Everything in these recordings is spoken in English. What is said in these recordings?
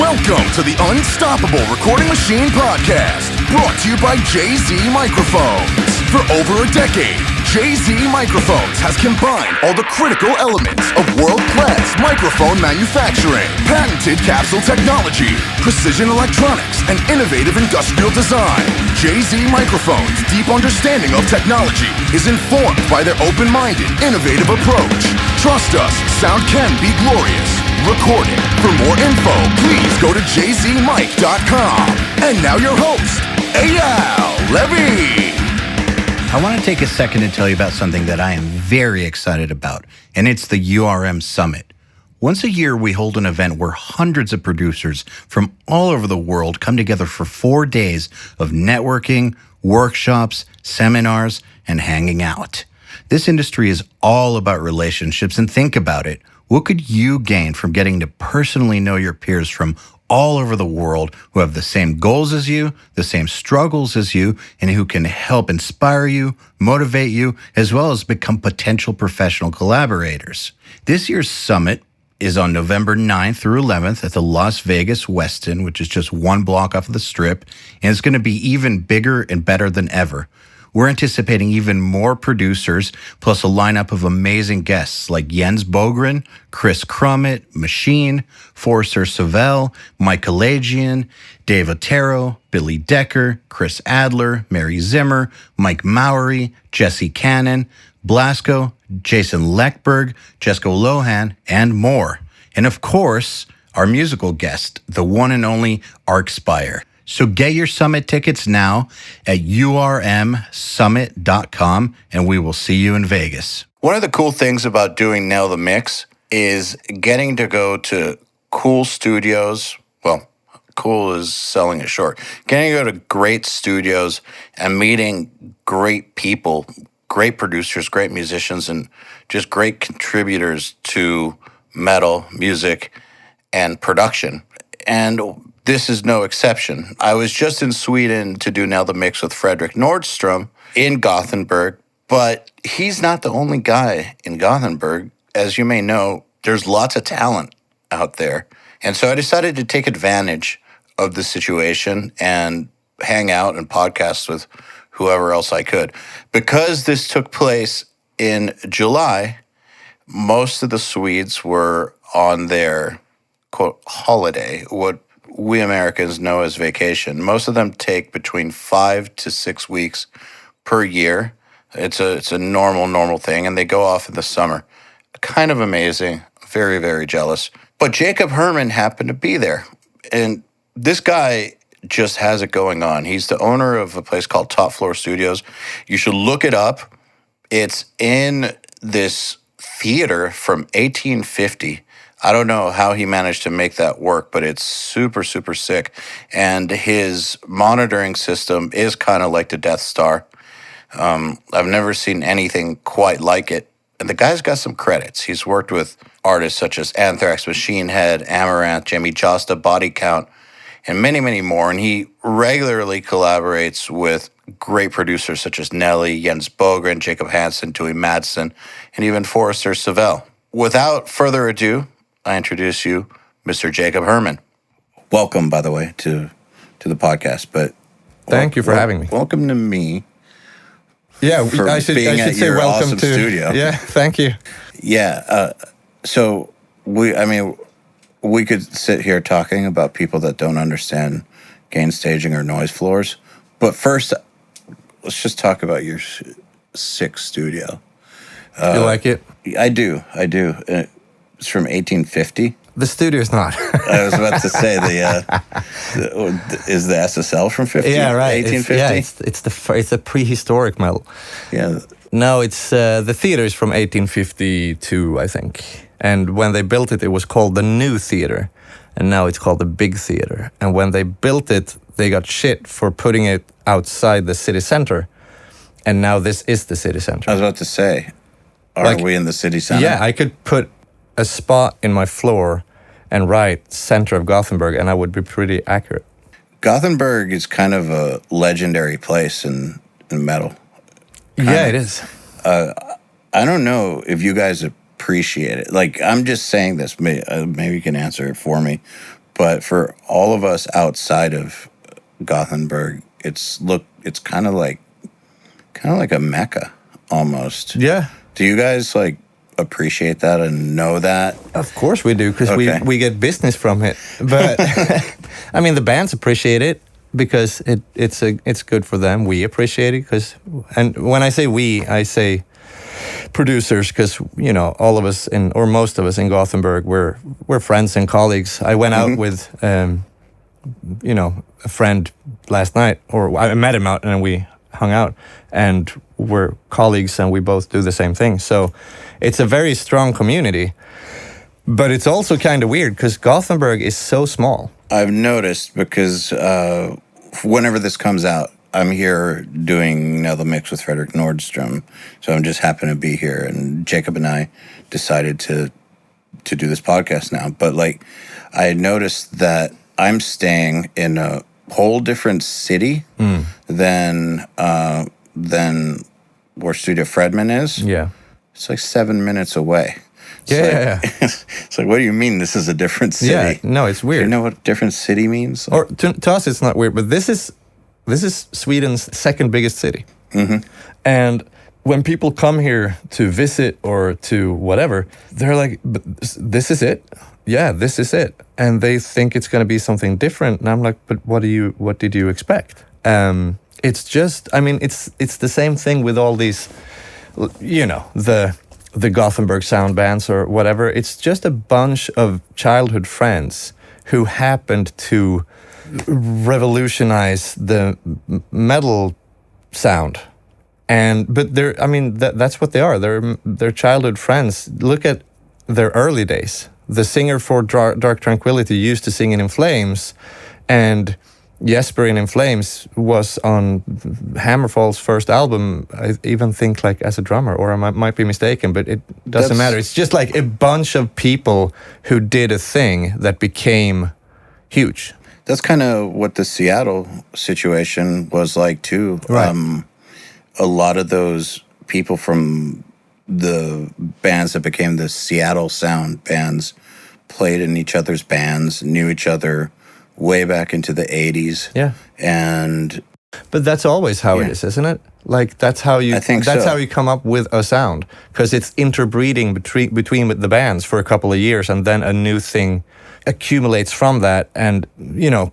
Welcome to the Unstoppable Recording Machine Podcast, brought to you by JZ Microphones. For over a decade, JZ Microphones has combined all the critical elements of world-class microphone manufacturing, patented capsule technology, precision electronics, and innovative industrial design. JZ Microphones' deep understanding of technology is informed by their open-minded, innovative approach. Trust us, sound can be glorious. Recorded. For more info, please go to jzmic.com. And now your host, EYAL Levy. I want to take a second to tell you about something that I am very excited about, and it's the URM Summit. Once a year, we hold an event where hundreds of producers from all over the world come together for 4 days of networking, workshops, seminars, and hanging out. This industry is all about relationships, and think about it. What could you gain from getting to personally know your peers from all over the world who have the same goals as you, the same struggles as you, and who can help inspire you, motivate you, as well as become potential professional collaborators? This year's summit is on November 9th through 11th at the Las Vegas Westin, which is just one block off of the Strip, and it's going to be even bigger and better than ever. We're anticipating even more producers, plus a lineup of amazing guests like Jens Bogren, Chris Crummett, Machine, Forrester Savell, Mike Kalajian, Dave Otero, Billy Decker, Chris Adler, Mary Zimmer, Mike Mowery, Jesse Cannon, Blasco, Jason Leckberg, Jessica Lohan, and more. And of course, our musical guest, the one and only Arcspire. So get your summit tickets now at urmsummit.com, and we will see you in Vegas. One of the cool things about doing Nail the Mix is getting to go to cool studios. Well, cool is selling it short. Getting to go to great studios and meeting great people, great producers, great musicians, and just great contributors to metal, music, and production. And this is no exception. I was just in Sweden to do Nail the Mix with Fredrik Nordstrom in Gothenburg, but he's not the only guy in Gothenburg. As you may know, there's lots of talent out there. And so I decided to take advantage of the situation and hang out and podcast with whoever else I could. Because this took place in July, most of the Swedes were on their, quote, holiday, what we Americans know as vacation. Most of them take between 5 to 6 weeks per year. It's a normal thing, and they go off in the summer. Kind of amazing. Very, very jealous. But Jakob Herrmann happened to be there, and this guy just has it going on. He's the owner of a place called Top Floor Studios. You should look it up. It's in this theater from 1850. I don't know how he managed to make that work, but it's super, super sick. And his monitoring system is kind of like the Death Star. I've never seen anything quite like it. And the guy's got some credits. He's worked with artists such as Anthrax, Machine Head, Amaranthe, Jamie Josta, Body Count, and many, many more. And he regularly collaborates with great producers such as Nelly, Jens Bogren, Jacob Hansen, Tui Madsen, and even Forrester Savell. Without further ado, I introduce you, Mr. Jakob Herrmann. Welcome, by the way, to the podcast. But thank you for having me. Welcome to me. Yeah, I should say welcome awesome to studio. Yeah, thank you. Yeah, so we could sit here talking about people that don't understand gain staging or noise floors. But first, let's just talk about your sick studio. You like it? I do. It's from 1850. The studio's not. I was about to say is the SSL from 50? Yeah, right. 1850. It's a prehistoric metal. Yeah. No, it's the theater is from 1852, I think. And when they built it, it was called the New Theater, and now it's called the Big Theater. And when they built it, they got shit for putting it outside the city center, and now this is the city center. I was about to say, are we in the city center? Yeah, I could put a spot in my floor and write center of Gothenburg, and I would be pretty accurate. Gothenburg is kind of a legendary place in metal. Yeah, it is. I don't know if you guys appreciate it. Like, I'm just saying this. Maybe you can answer it for me. But for all of us outside of Gothenburg, it's kind of like a mecca almost. Yeah. Do you guys like appreciate that and know that? Of course we do, because we get business from it. But I mean, the bands appreciate it because it's good for them. We appreciate it and when I say we, I say producers, because all of us or most of us in Gothenburg, we're friends and colleagues. I went out with a friend last night, or I met him out and we hung out, and we're colleagues and we both do the same thing. So it's a very strong community, but it's also kind of weird because Gothenburg is so small. I've noticed because whenever this comes out, I'm here doing now the mix with Frederick Nordstrom, so I'm just happen to be here, and Jacob and I decided to do this podcast now. But like, I noticed that I'm staying in a whole different city than where Studio Fredman is. Yeah, it's like 7 minutes away. Yeah. It's like, what do you mean this is a different city? Yeah, no, it's weird. Do you know what different city means? Or to us, it's not weird, but this is Sweden's second biggest city. And when people come here to visit or to whatever, they're like, but this is it? Yeah, this is it. And they think it's going to be something different. And I'm like, but what did you expect? It's just, I mean, it's the same thing with all these, the Gothenburg sound bands or whatever. It's just a bunch of childhood friends who happened to revolutionize the metal sound. But that's what they are. They're childhood friends. Look at their early days. The singer for Dark Tranquillity used to sing in Flames, and Jesper in Flames was on Hammerfall's first album, I even think, like as a drummer, or I might be mistaken, but it doesn't matter. It's just like a bunch of people who did a thing that became huge. That's kind of what the Seattle situation was like too. Right. A lot of those people from the bands that became the Seattle sound bands played in each other's bands, knew each other way back into the 80s. Yeah. But that's always how it is, isn't it? Like that's how you how you come up with a sound, because it's interbreeding between the bands for a couple of years, and then a new thing accumulates from that and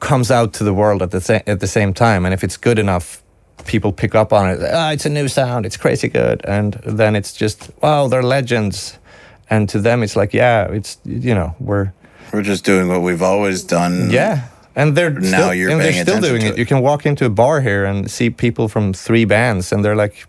comes out to the world at the same time. And if it's good enough, people pick up on it. It's a new sound, it's crazy good. And then it's just, wow, they're legends. And to them it's like, yeah, it's we're just doing what we've always done. Yeah. And they're still doing it. You can walk into a bar here and see people from 3 bands, and they're like,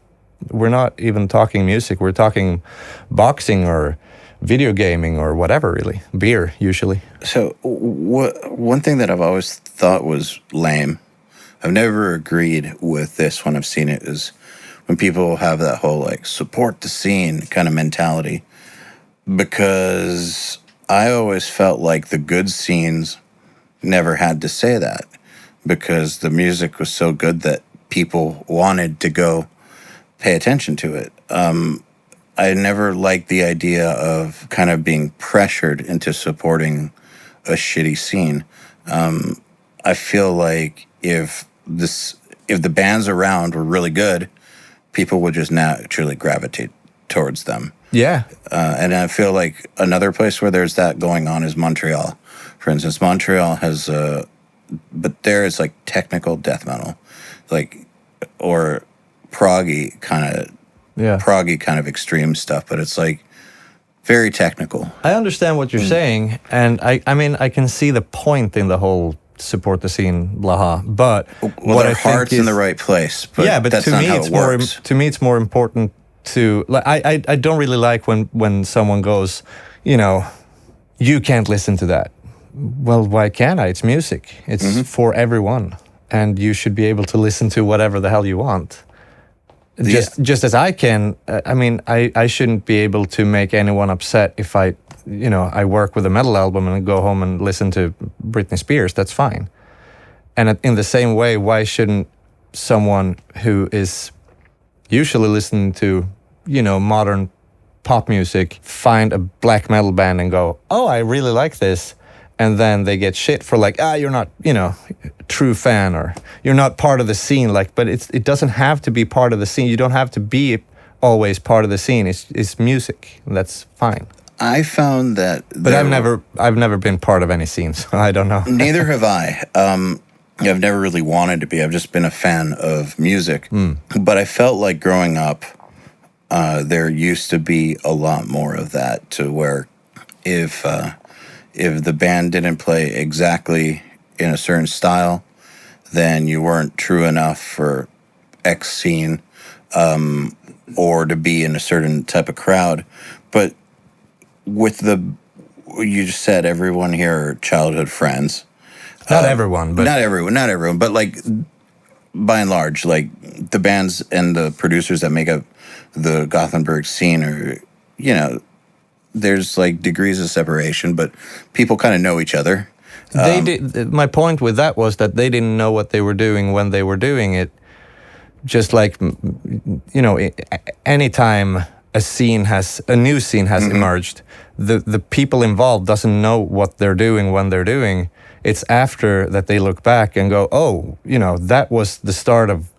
we're not even talking music, we're talking boxing or video gaming or whatever, really. Beer, usually. So one thing that I've always thought was lame, I've never agreed with this when I've seen it, is when people have that whole like support the scene kind of mentality. Because I always felt like the good scenes never had to say that, because the music was so good that people wanted to go pay attention to it. I never liked the idea of kind of being pressured into supporting a shitty scene. I feel like if the bands around were really good, people would just naturally gravitate towards them. Yeah. And I feel like another place where there's that going on is Montreal. For instance, Montreal has but there it's like technical death metal, like, or proggy kind of extreme stuff, but it's like very technical. I understand what you're saying, and I mean I can see the point in the whole support the scene, blah, but what their heart's in the right place. But yeah, but that's to not me how it's it works. to me it's more important to like I don't really like when someone goes, you can't listen to that. Well, why can't I? It's music. It's for everyone, and you should be able to listen to whatever the hell you want. Just as I can. I mean, I shouldn't be able to make anyone upset if I work with a metal album and go home and listen to Britney Spears. That's fine. And in the same way, why shouldn't someone who is usually listening to, modern pop music find a black metal band and go, oh, I really like this, and then they get shit for like, you're not, true fan, or you're not part of the scene. Like, but it doesn't have to be part of the scene. You don't have to be always part of the scene. It's music. And that's fine. I found that, but I've never been part of any scene, so I don't know. Neither have I. I've never really wanted to be. I've just been a fan of music. But I felt like growing up, there used to be a lot more of that, to where if the band didn't play exactly in a certain style, then you weren't true enough for X scene, or to be in a certain type of crowd. But with you just said everyone here are childhood friends. Not everyone, but... Not everyone, but like, by and large, like, the bands and the producers that make up the Gothenburg scene are, there's like degrees of separation, but people kind of know each other. My point with that was that they didn't know what they were doing when they were doing it. Just like, anytime a new scene has emerged, the people involved doesn't know what they're doing when they're doing. It's after that they look back and go, oh, that was the start of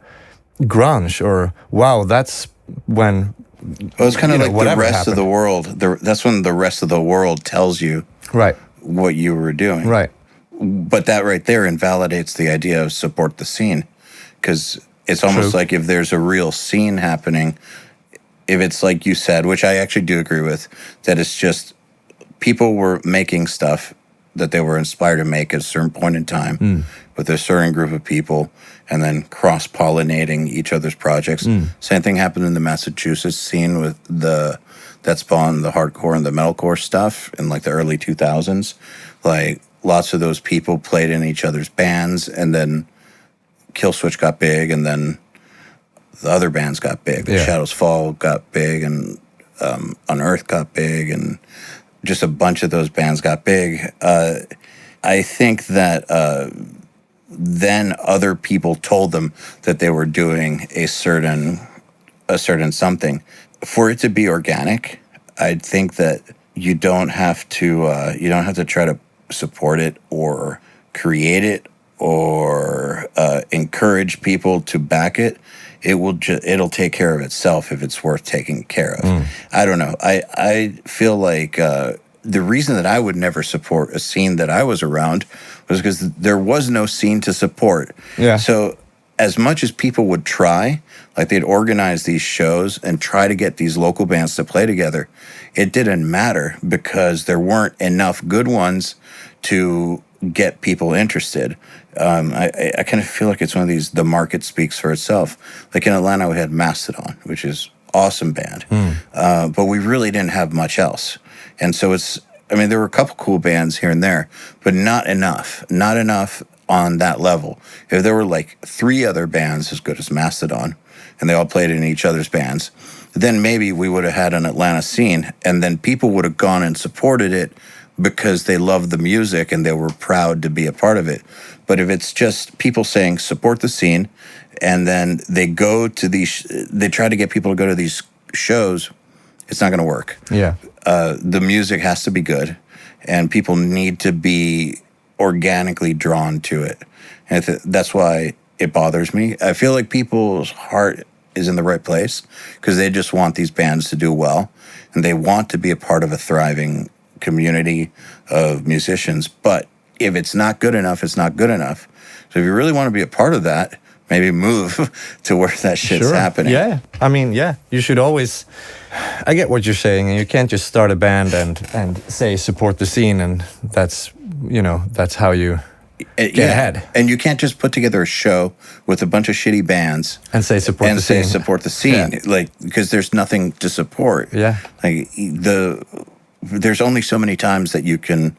grunge, or wow, that's when... Well, it's kind of like the rest of the world. That's when the rest of the world tells you what you were doing. Right. But that right there invalidates the idea of support the scene, because it's almost like if there's a real scene happening, if it's like you said, which I actually do agree with, that it's just people were making stuff that they were inspired to make at a certain point in time with a certain group of people, and then cross-pollinating each other's projects. Same thing happened in the Massachusetts scene with that spawned the hardcore and the metalcore stuff in like the early 2000s. Like, lots of those people played in each other's bands, and then Killswitch got big, and then the other bands got big. Yeah. Shadows Fall got big, and Unearthed got big, and just a bunch of those bands got big. I think that then other people told them that they were doing a certain something. For it to be organic, I think that you don't have to try to support it or create it or encourage people to back it. It'll take care of itself if it's worth taking care of. I don't know. I feel like the reason that I would never support a scene that I was around was because there was no scene to support. Yeah. So as much as people would try, like they'd organize these shows and try to get these local bands to play together, it didn't matter because there weren't enough good ones to get people interested. I kind of feel like it's one of these, the market speaks for itself. Like in Atlanta, we had Mastodon, which is awesome band. But we really didn't have much else. And so there were a couple cool bands here and there, but not enough on that level. If there were like 3 other bands as good as Mastodon, and they all played in each other's bands, then maybe we would have had an Atlanta scene, and then people would have gone and supported it because they loved the music and they were proud to be a part of it. But if it's just people saying support the scene, and then they go to they try to get people to go to these shows, it's not going to work. Yeah. The music has to be good, and people need to be organically drawn to it. And that's why it bothers me. I feel like people's heart is in the right place because they just want these bands to do well, and they want to be a part of a thriving community of musicians. But if it's not good enough, it's not good enough. So if you really want to be a part of that, maybe move to where that shit's happening. Yeah. You should always... I get what you're saying, and you can't just start a band and say support the scene, and that's how you get ahead. And you can't just put together a show with a bunch of shitty bands and say support the scene. Yeah. Like, because there's nothing to support. Yeah. Like there's only so many times that you can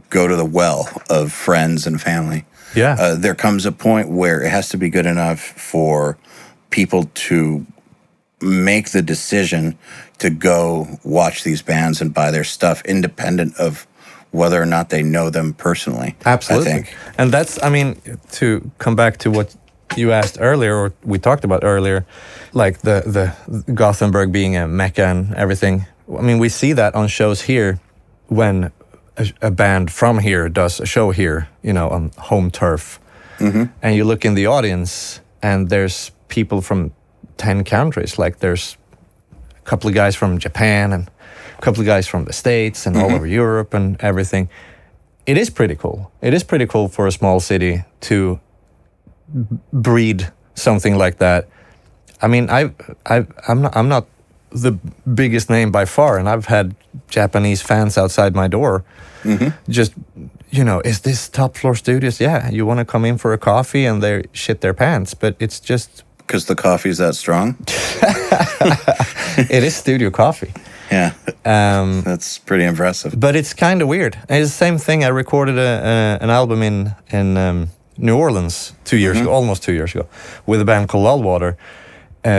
go to the well of friends and family. Yeah. There comes a point where it has to be good enough for people to make the decision to go watch these bands and buy their stuff independent of whether or not they know them personally. Absolutely. I think. And that's, to come back to what you asked earlier, or we talked about earlier, like the Gothenburg being a mecca and everything. We see that on shows here when a band from here does a show here, on home turf, and you look in the audience, and there's people from 10 countries. Like there's a couple of guys from Japan and a couple of guys from the States and all over Europe and everything. It is pretty cool. It is pretty cool for a small city to breed something like that. I mean, I'm not the biggest name by far, and I've had Japanese fans outside my door. Just, is this Top Floor Studios? Yeah, you want to come in for a coffee, and they shit their pants. But it's just because the coffee's that strong. It is studio coffee. Yeah, that's pretty impressive. But it's kind of weird. It's the same thing. I recorded an album in New Orleans 2 years ago, almost 2 years ago, with a band called Lullwater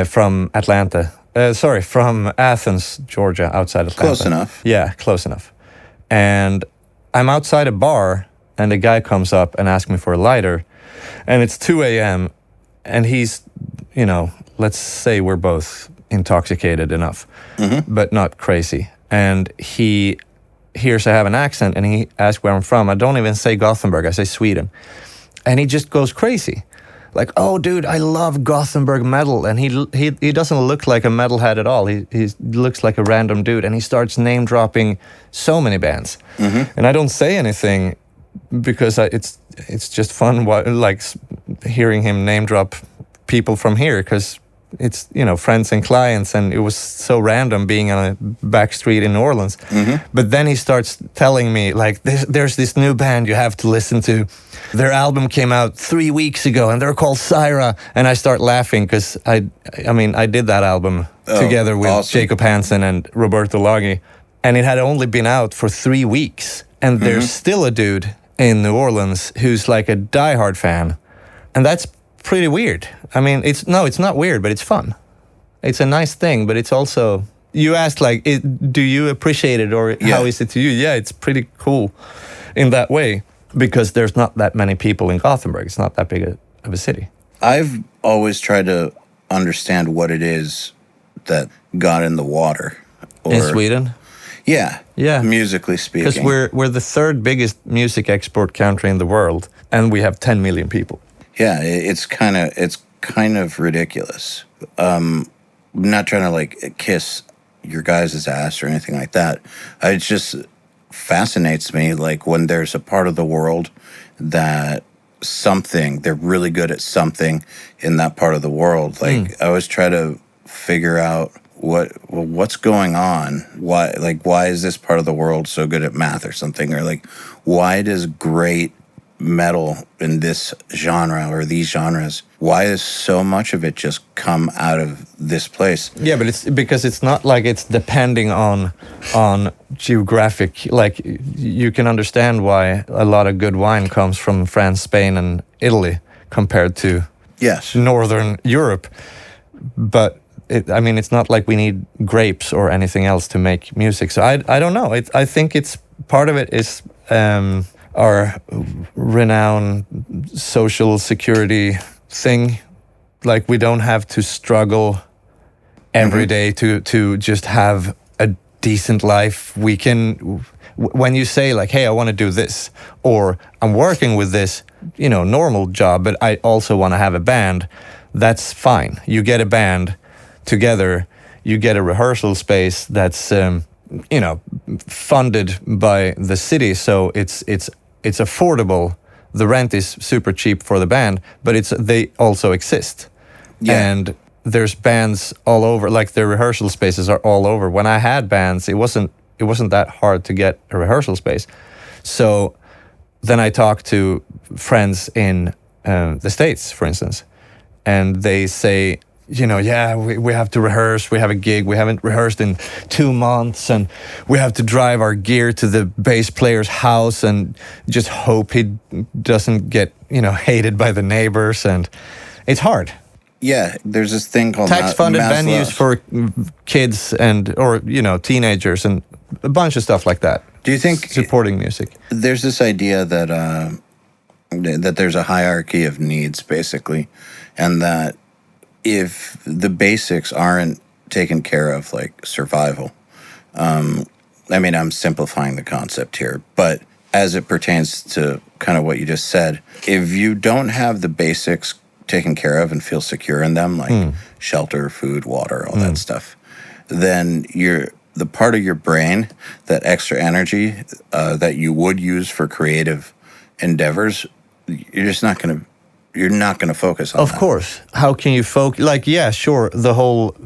from from Athens, Georgia, outside Atlanta. Close enough. Yeah, close enough. And I'm outside a bar, and a guy comes up and asks me for a lighter, and it's 2 a.m., and he's, let's say we're both intoxicated enough, but not crazy. And he hears I have an accent, and he asks where I'm from. I don't even say Gothenburg, I say Sweden. And he just goes crazy. Like, oh, dude, I love Gothenburg metal. And he doesn't look like a metalhead at all. He looks like a random dude. And he starts name-dropping so many bands. And I don't say anything because it's just fun, like, hearing him name-drop people from here, because it's, friends and clients, and it was so random being on a back street in New Orleans. But then he starts telling me, like, there's this new band you have to listen to. Their album came out 3 weeks ago, and they're called Syra. And I start laughing because I did that album together with Jakob Herrmann and Roberto Laghi, and it had only been out for 3 weeks. And there's still a dude in New Orleans who's like a diehard fan, and that's pretty weird. I mean, it's not weird, but it's fun. It's a nice thing, but it's also, you asked, like, do you appreciate it, or how is it to you? Yeah, it's pretty cool in that way, because there's not that many people in Gothenburg. It's not that big of a city. I've always tried to understand what it is that got in the water. In Sweden? Yeah. Musically speaking. Because we're the third biggest music export country in the world, and we have 10 million people. Yeah, it's kind of ridiculous. I'm not trying to like kiss your guys' ass or anything like that. It just fascinates me, like, when there's a part of the world that they're really good at something in that part of the world. Like, I always try to figure out what's going on. Why is this part of the world so good at math or something? Or like, why does great metal in this genre or these genres, why is so much of it just come out of this place? Yeah, but it's because it's not like it's depending on geographic. Like, you can understand why a lot of good wine comes from France, Spain, and Italy compared to Northern Europe. But it's not like we need grapes or anything else to make music. So I don't know. I think it's part of it is our renowned social security thing. Like, we don't have to struggle every day to just have a decent life. We can, when you say, like, hey, I want to do this, or I'm working with this, normal job, but I also want to have a band, that's fine. You get a band together, you get a rehearsal space that's funded by the city, so it's affordable. The rent is super cheap for the band, but they also exist. Yeah. And there's bands all over, like, the rehearsal spaces are all over. When I had bands, it wasn't that hard to get a rehearsal space. So then I talked to friends in the States, for instance, and they say, we have to rehearse. We have a gig. We haven't rehearsed in 2 months, and we have to drive our gear to the bass player's house and just hope he doesn't get, hated by the neighbors. And it's hard. Yeah, there's this thing called tax-funded venues for kids or teenagers, and a bunch of stuff like that. Do you think supporting music? There's this idea that that there's a hierarchy of needs, basically, and that if the basics aren't taken care of, like survival, I mean, I'm simplifying the concept here, but as it pertains to kind of what you just said, if you don't have the basics taken care of and feel secure in them, like shelter, food, water, all that stuff, then the part of your brain, that extra energy that you would use for creative endeavors, you're not gonna focus on Of that. course. How can you focus? Like, yeah, sure, the whole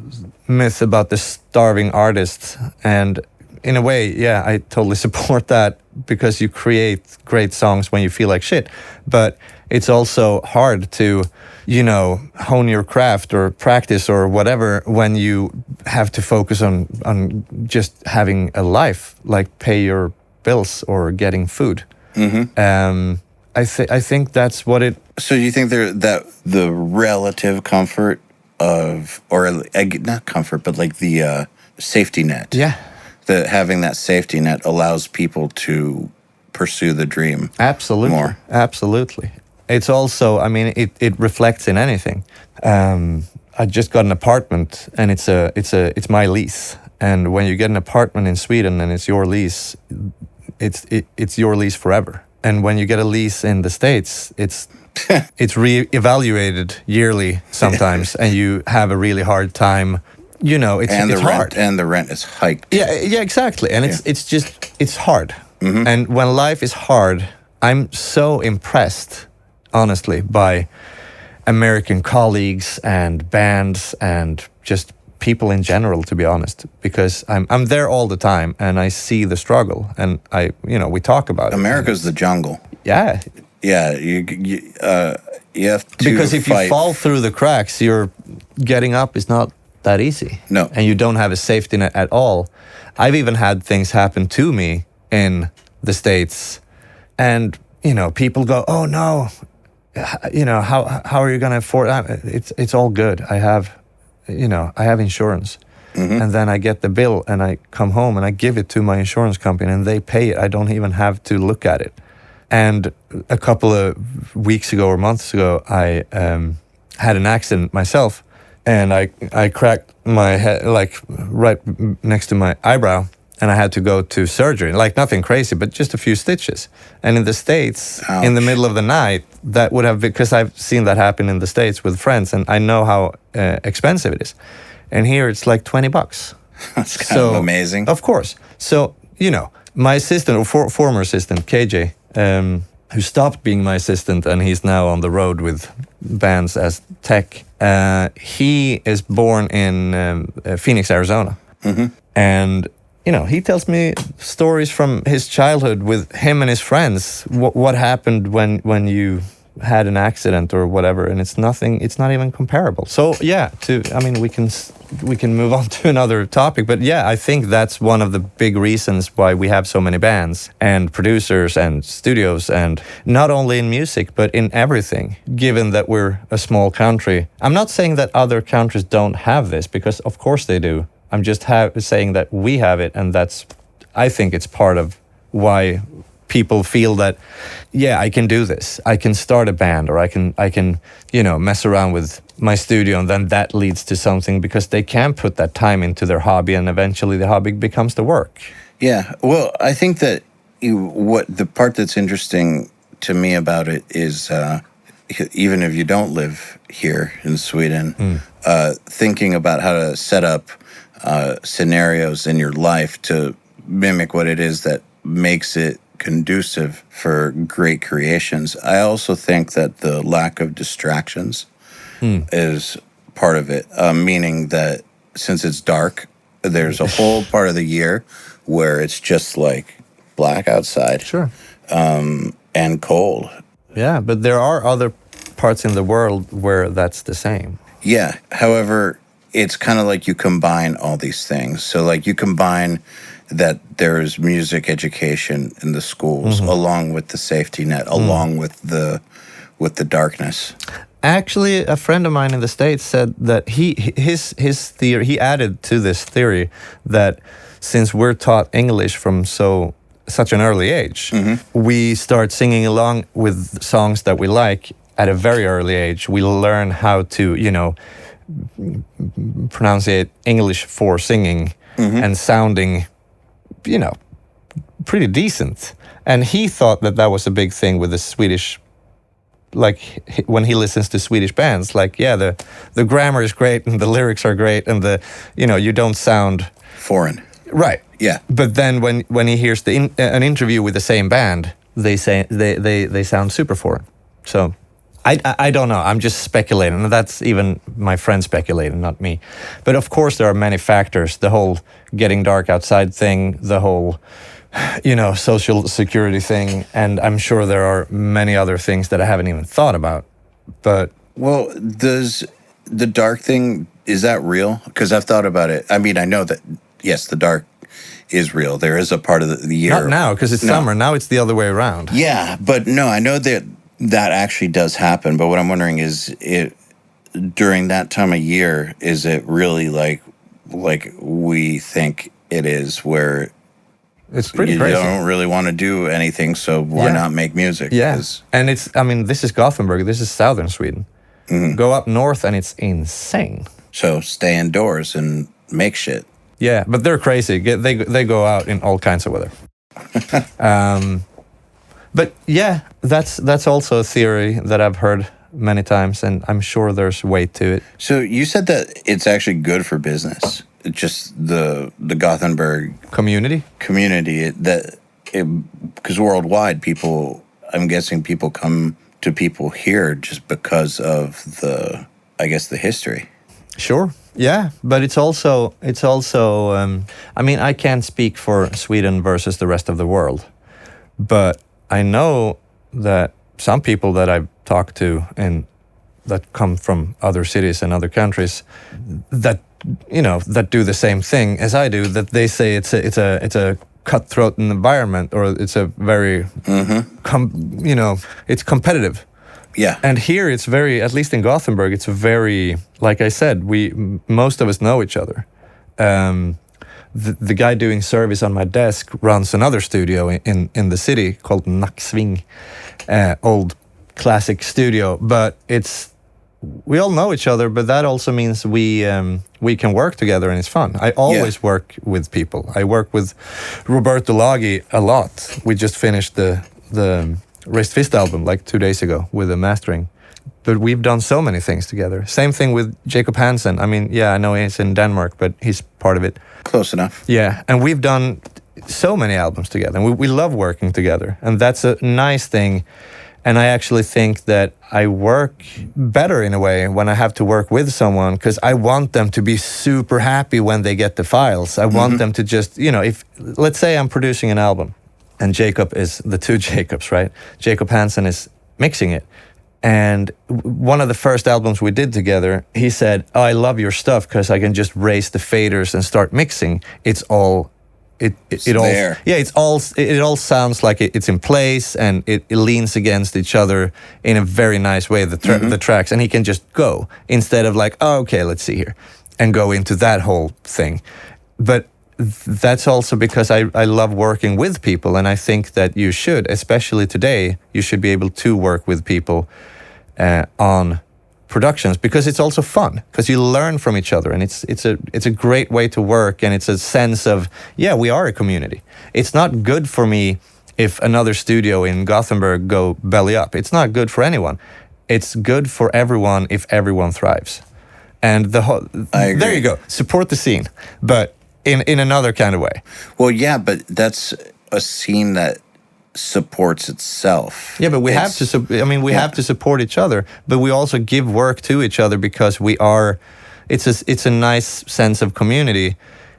myth about the starving artist, and in a way, yeah, I totally support that, because you create great songs when you feel like shit. But it's also hard to, hone your craft or practice or whatever when you have to focus on just having a life, like pay your bills or getting food. I think that's what it. So you think that the relative comfort of, or not comfort, but like the safety net. Yeah. That having that safety net allows people to pursue the dream. Absolutely. More. Absolutely. It's also, I mean, it reflects in anything. I just got an apartment, and it's my lease. And when you get an apartment in Sweden and it's your lease, it's your lease forever. And when you get a lease in the States, it's reevaluated yearly sometimes, and you have a really hard time. It's hard. And the rent is hiked. Yeah, exactly. And it's hard. And when life is hard, I'm so impressed, honestly, by American colleagues and bands and just people in general, to be honest, because I'm there all the time and I see the struggle, and we talk about it. America's the jungle. Yeah. Yeah, you have to because if fight. you fall through the cracks, you're getting up is not that easy. No. And you don't have a safety net at all. I've even had things happen to me in the States, and people go, "Oh no, how are you going to afford that?" It's all good. I have insurance. And then I get the bill and I come home and I give it to my insurance company and they pay it. I don't even have to look at it. And a couple of weeks ago or months ago, I had an accident myself, and I cracked my head, like right next to my eyebrow, and I had to go to surgery. Like nothing crazy, but just a few stitches. And in the States, Ouch. in the middle of the night, that would have, because I've seen that happen in the States with friends, and I know how expensive it is. And here it's like $20. That's kind of amazing. Of course. So, my assistant, or former assistant, KJ, who stopped being my assistant, and he's now on the road with bands as tech. He is born in Phoenix, Arizona. And, he tells me stories from his childhood with him and his friends. What happened when you had an accident or whatever, and it's not even comparable. So yeah, we can move on to another topic, but yeah, I think that's one of the big reasons why we have so many bands and producers and studios, and not only in music but in everything, given that we're a small country. I'm not saying that other countries don't have this, because of course they do. I'm just saying that we have it, and I think it's part of why people feel that, yeah, I can do this. I can start a band, or I can mess around with my studio, and then that leads to something, because they can put that time into their hobby, and eventually the hobby becomes the work. Yeah, well, I think that what the part that's interesting to me about it is, even if you don't live here in Sweden, thinking about how to set up scenarios in your life to mimic what it is that makes it conducive for great creations. I also think that the lack of distractions is part of it, meaning that since it's dark, there's a whole part of the year where it's just like black outside. Sure. And cold. Yeah, but there are other parts in the world where that's the same. Yeah, however, it's kind of like you combine all these things. So like you combine that there's music education in the schools, along with the safety net, along with the darkness. Actually, a friend of mine in the States said that his theory, he added to this theory that since we're taught English from such an early age, we start singing along with songs that we like at a very early age. We learn how to, pronunciate English for singing and sounding you know, pretty decent. And he thought that was a big thing with the Swedish, like when he listens to Swedish bands, like, yeah, the grammar is great and the lyrics are great and you don't sound foreign. Right. Yeah. But then when he hears an interview with the same band, they say they sound super foreign. So I don't know. I'm just speculating. And that's even my friend speculating, not me. But of course there are many factors. The whole getting dark outside thing, the whole social security thing, and I'm sure there are many other things that I haven't even thought about. But does the dark thing, is that real? Because I've thought about it. I mean, I know that yes, the dark is real. There is a part of the year. Not now, because it's summer. Now it's the other way around. Yeah, but no, I know that actually does happen. But what I'm wondering is, during that time of year, is it really like we think it is, where it's pretty you crazy. don't really want to do anything, so why not make music? Yeah, and this is Gothenburg. This is southern Sweden. Mm-hmm. Go up north and it's insane. So stay indoors and make shit. Yeah, but they're crazy. They go out in all kinds of weather. But yeah, that's also a theory that I've heard many times, and I'm sure there's weight to it. So you said that it's actually good for business. It's just the Gothenburg community, because worldwide people, I'm guessing people come to people here just because of the history. Sure. Yeah, but it's also. I mean, I can't speak for Sweden versus the rest of the world, but I know that some people that I've talked to and that come from other cities and other countries that do the same thing as I do, that they say it's a cutthroat environment, or it's a very it's competitive. Yeah. And here it's very, at least in Gothenburg, it's very, like I said, most of us know each other. The guy doing service on my desk runs another studio in the city called Nacksving, old classic studio. But we all know each other, but that also means we can work together and it's fun. I always work with people. I work with Roberto Laghi a lot. We just finished the Raised Fist album like 2 days ago with the mastering. But we've done so many things together. Same thing with Jakob Herrmann. I mean, yeah, I know he's in Denmark, but he's part of it. Close enough. Yeah, and we've done so many albums together. And we love working together. And that's a nice thing. And I actually think that I work better in a way when I have to work with someone, because I want them to be super happy when they get the files. I want them to just, if, let's say I'm producing an album and Jakob is the two Jakobs, right? Jakob Herrmann is mixing it. And one of the first albums we did together, he said, "Oh, I love your stuff because I can just raise the faders and start mixing. It's all, it all, there. Yeah, it all sounds like it's in place and it leans against each other in a very nice way. The tracks, and he can just go instead of like, oh, okay, let's see here, and go into that whole thing. But that's also because I love working with people, and I think that you should, especially today, you should be able to work with people on productions, because it's also fun, because you learn from each other, and it's a great way to work, and it's a sense of, yeah, we are a community. It's not good for me if another studio in Gothenburg go belly up. It's not good for anyone. It's good for everyone if everyone thrives. And I agree. There you go. Support the scene, but in another kind of way. Well, yeah, but that's a scene that supports itself. Yeah, but we have to support each other, but we also give work to each other, because it's a nice sense of community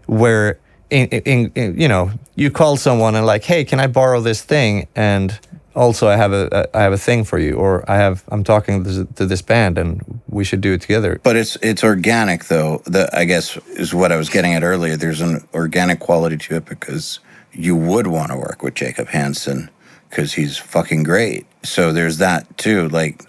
where you call someone and like, hey, can I borrow this thing? And also I have a thing for you, or I'm talking to this band and we should do it together. But it's organic though. That, I guess, is what I was getting at earlier. There's an organic quality to it, because you would want to work with Jakob Herrmann because he's fucking great. So there's that too. Like,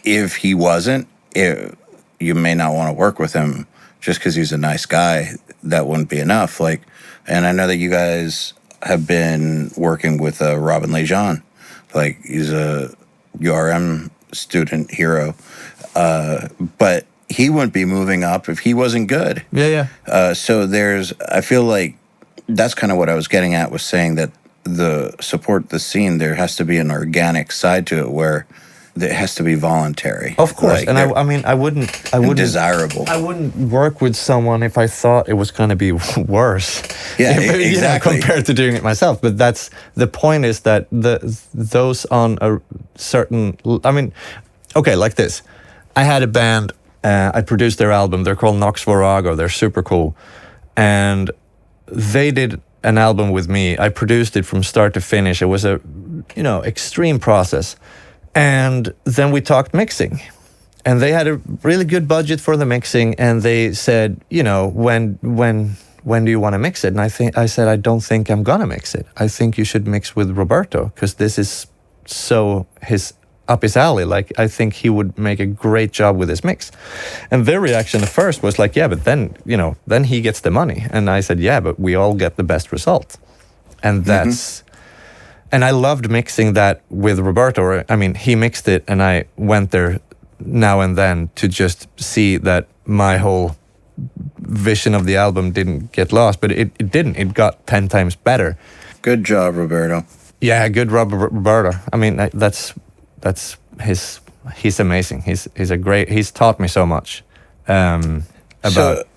if he wasn't, you may not want to work with him just because he's a nice guy. That wouldn't be enough. Like, and I know that you guys have been working with Robin Lejean. Like, he's a URM student hero. But he wouldn't be moving up if he wasn't good. Yeah. So I feel like that's kind of what I was getting at, was saying that the support the scene, there has to be an organic side to it where it has to be voluntary. Of course, like, and I mean, I wouldn't desirable. I wouldn't work with someone if I thought it was going to be worse. Yeah, if, exactly. Compared to doing it myself. But that's the point, is that those on a certain. I mean, okay, like this. I had a band. I produced their album. They're called Nox Virago. They're super cool, and they did an album with me. I produced it from start to finish. It was a, extreme process. And then we talked mixing, and they had a really good budget for the mixing, and they said, when do you want to mix it? And I said, I don't think I'm gonna mix it. I think you should mix with Roberto, because this is so up his alley. Like, I think he would make a great job with this mix. And their reaction at first was like, yeah, but then, then he gets the money. And I said, yeah, but we all get the best result. And that's, and I loved mixing that with Roberto. I mean, he mixed it, and I went there now and then to just see that my whole vision of the album didn't get lost, but it didn't. It got 10 times better. Good job, Roberto. Yeah, good job, Roberto. I mean, that's he's amazing. He's taught me so much. About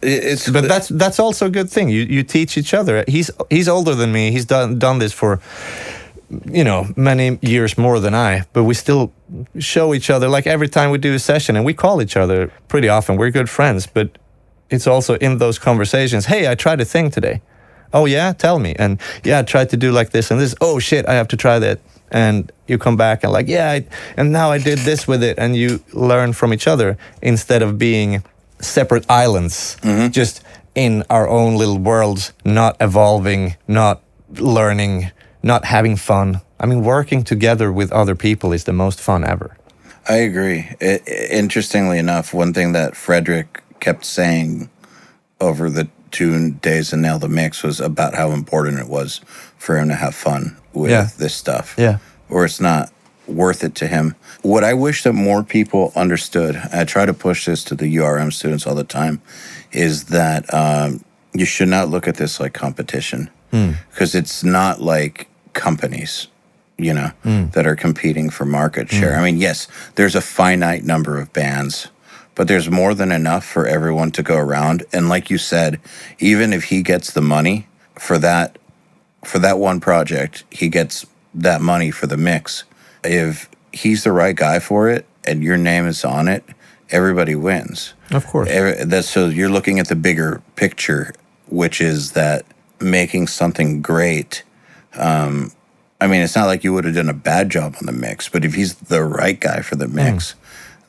but that's also a good thing. You teach each other. He's older than me. He's done this for many years more than I, but we still show each other, like every time we do a session, and we call each other pretty often. We're good friends, but it's also in those conversations, hey, I tried a thing today. Oh yeah, tell me. And yeah, I tried to do like this and this. Oh shit, I have to try that. And you come back and like, yeah, and now I did this with it, and you learn from each other instead of being separate islands, just in our own little worlds, not evolving, not learning, not having fun. I mean, working together with other people is the most fun ever. I agree. Interestingly enough, one thing that Frederick kept saying over the 2 days in Nail the Mix was about how important it was for him to have fun with this stuff. Yeah. Or it's not worth it to him. What I wish that more people understood, I try to push this to the URM students all the time, is that you should not look at this like competition. Because it's not like companies, that are competing for market share. I mean, yes, there's a finite number of bands, but there's more than enough for everyone to go around. And like you said, even if he gets the money for that one project, he gets that money for the mix. If he's the right guy for it and your name is on it, everybody wins. Of course. So you're looking at the bigger picture, which is that making something great. I mean, it's not like you would have done a bad job on the mix, but if he's the right guy for the mix,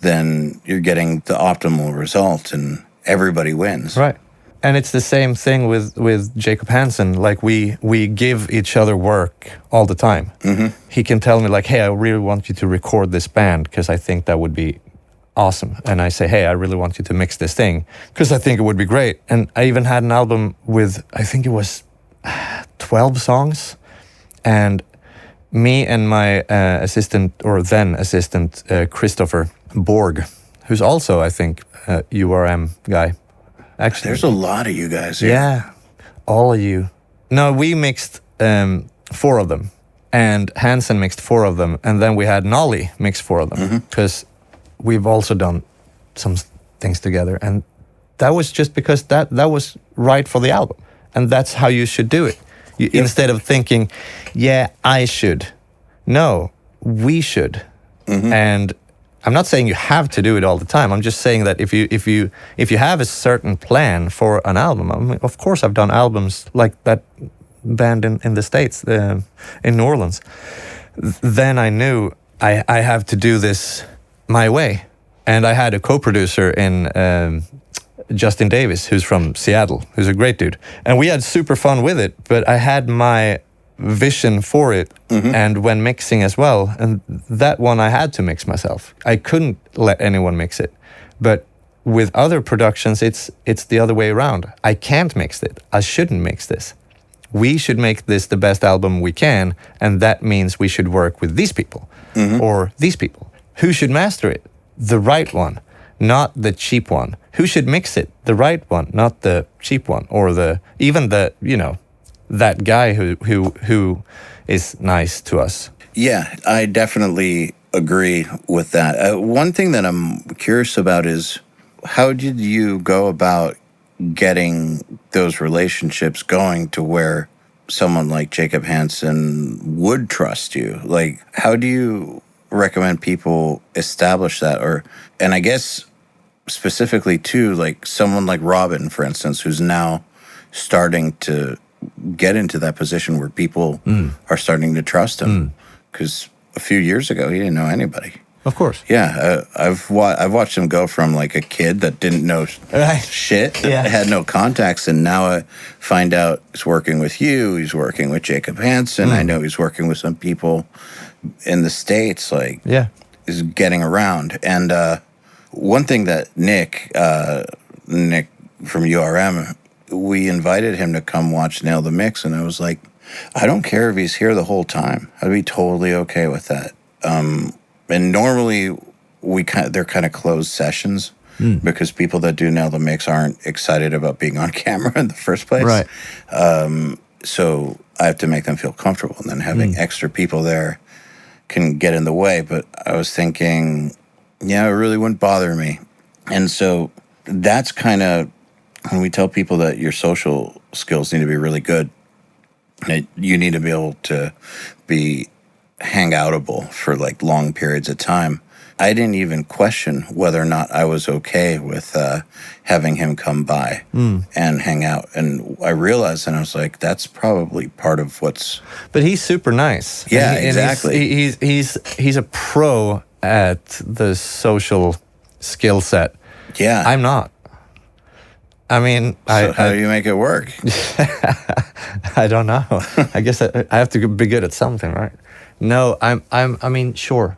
then you're getting the optimal result and everybody wins. Right. And it's the same thing with Jakob Herrmann. Like, we give each other work all the time. He can tell me like, hey, I really want you to record this band because I think that would be awesome. And I say, hey, I really want you to mix this thing because I think it would be great. And I even had an album with, I think it was 12 songs. And me and my then assistant, Christopher Borg, who's also, I think, URM guy. Actually, there's a lot of you guys here. Yeah, all of you. No, we mixed 4 of them, and Hansen mixed 4 of them, and then we had Nolly mix 4 of them, because we've also done some things together, and that was just because that was right for the album, and that's how you should do it. Instead of thinking, yeah, I should. No, we should. And I'm not saying you have to do it all the time. I'm just saying that if you have a certain plan for an album, I mean, of course I've done albums like that band in the States, in New Orleans. Then I knew I have to do this my way. And I had a co-producer in Justin Davis, who's from Seattle, who's a great dude. And we had super fun with it, but I had my vision for it, and when mixing as well, and that one I had to mix myself. I couldn't let anyone mix it. But with other productions, it's the other way around. I can't mix it. I shouldn't mix this. We should make this the best album we can, and that means we should work with these people or these people. Who should master it? The right one, not the cheap one. Who should mix it? The right one, not the cheap one, or even the that guy who is nice to us. Yeah, I definitely agree with that. One thing that I'm curious about is, how did you go about getting those relationships going to where someone like Jakob Herrmann would trust you? Like, how do you recommend people establish that? And I guess specifically too, like someone like Robin, for instance, who's now starting to get into that position where people are starting to trust him. Because a few years ago, he didn't know anybody. Of course. Yeah, I've watched him go from like a kid that didn't know shit, that had no contacts, and now I find out he's working with you, he's working with Jakob Herrmann. I know he's working with some people in the States, like, is getting around. And one thing that Nick from URM, we invited him to come watch Nail the Mix, and I was like, I don't care if he's here the whole time. I'd be totally okay with that. And normally they're kind of closed sessions because people that do Nail the Mix aren't excited about being on camera in the first place. Right. So I have to make them feel comfortable, and then having extra people there can get in the way. But I was thinking, yeah, it really wouldn't bother me. And so that's kind of when we tell people that your social skills need to be really good, you need to be able to be hangoutable for like long periods of time. I didn't even question whether or not I was okay with having him come by and hang out. And I realized, and I was like, that's probably part of what's... But he's super nice. Yeah, and exactly. He's a pro at the social skill set. Yeah. I'm not. I mean... So how do you make it work? I don't know. I guess I have to be good at something, right? No, I mean, sure.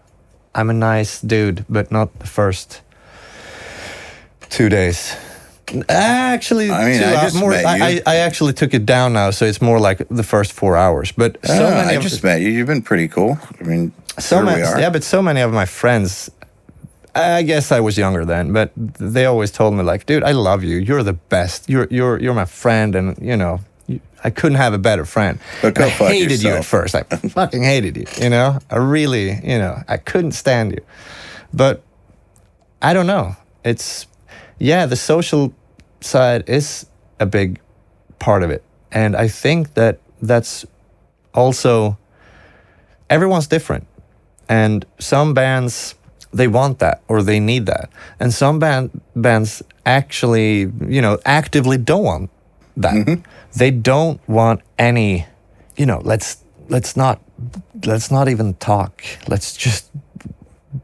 I'm a nice dude, but not the first 2 days. Actually, I mean, I just met you. I actually took it down now, so it's more like the first 4 hours. But I just met you. You've been pretty cool. I mean, but so many of my friends, I guess I was younger then, but they always told me like, dude, I love you. You're the best. You're my friend, and you know, I couldn't have a better friend. But go I fuck hated you at yourself. first. I fucking hated you. You know, I really, I couldn't stand you. But I don't know. It's the social side is a big part of it, and I think that's also everyone's different, and some bands, they want that or they need that, and some bands actually, actively don't want that. Mm-hmm. They don't want any, let's not even talk. Let's just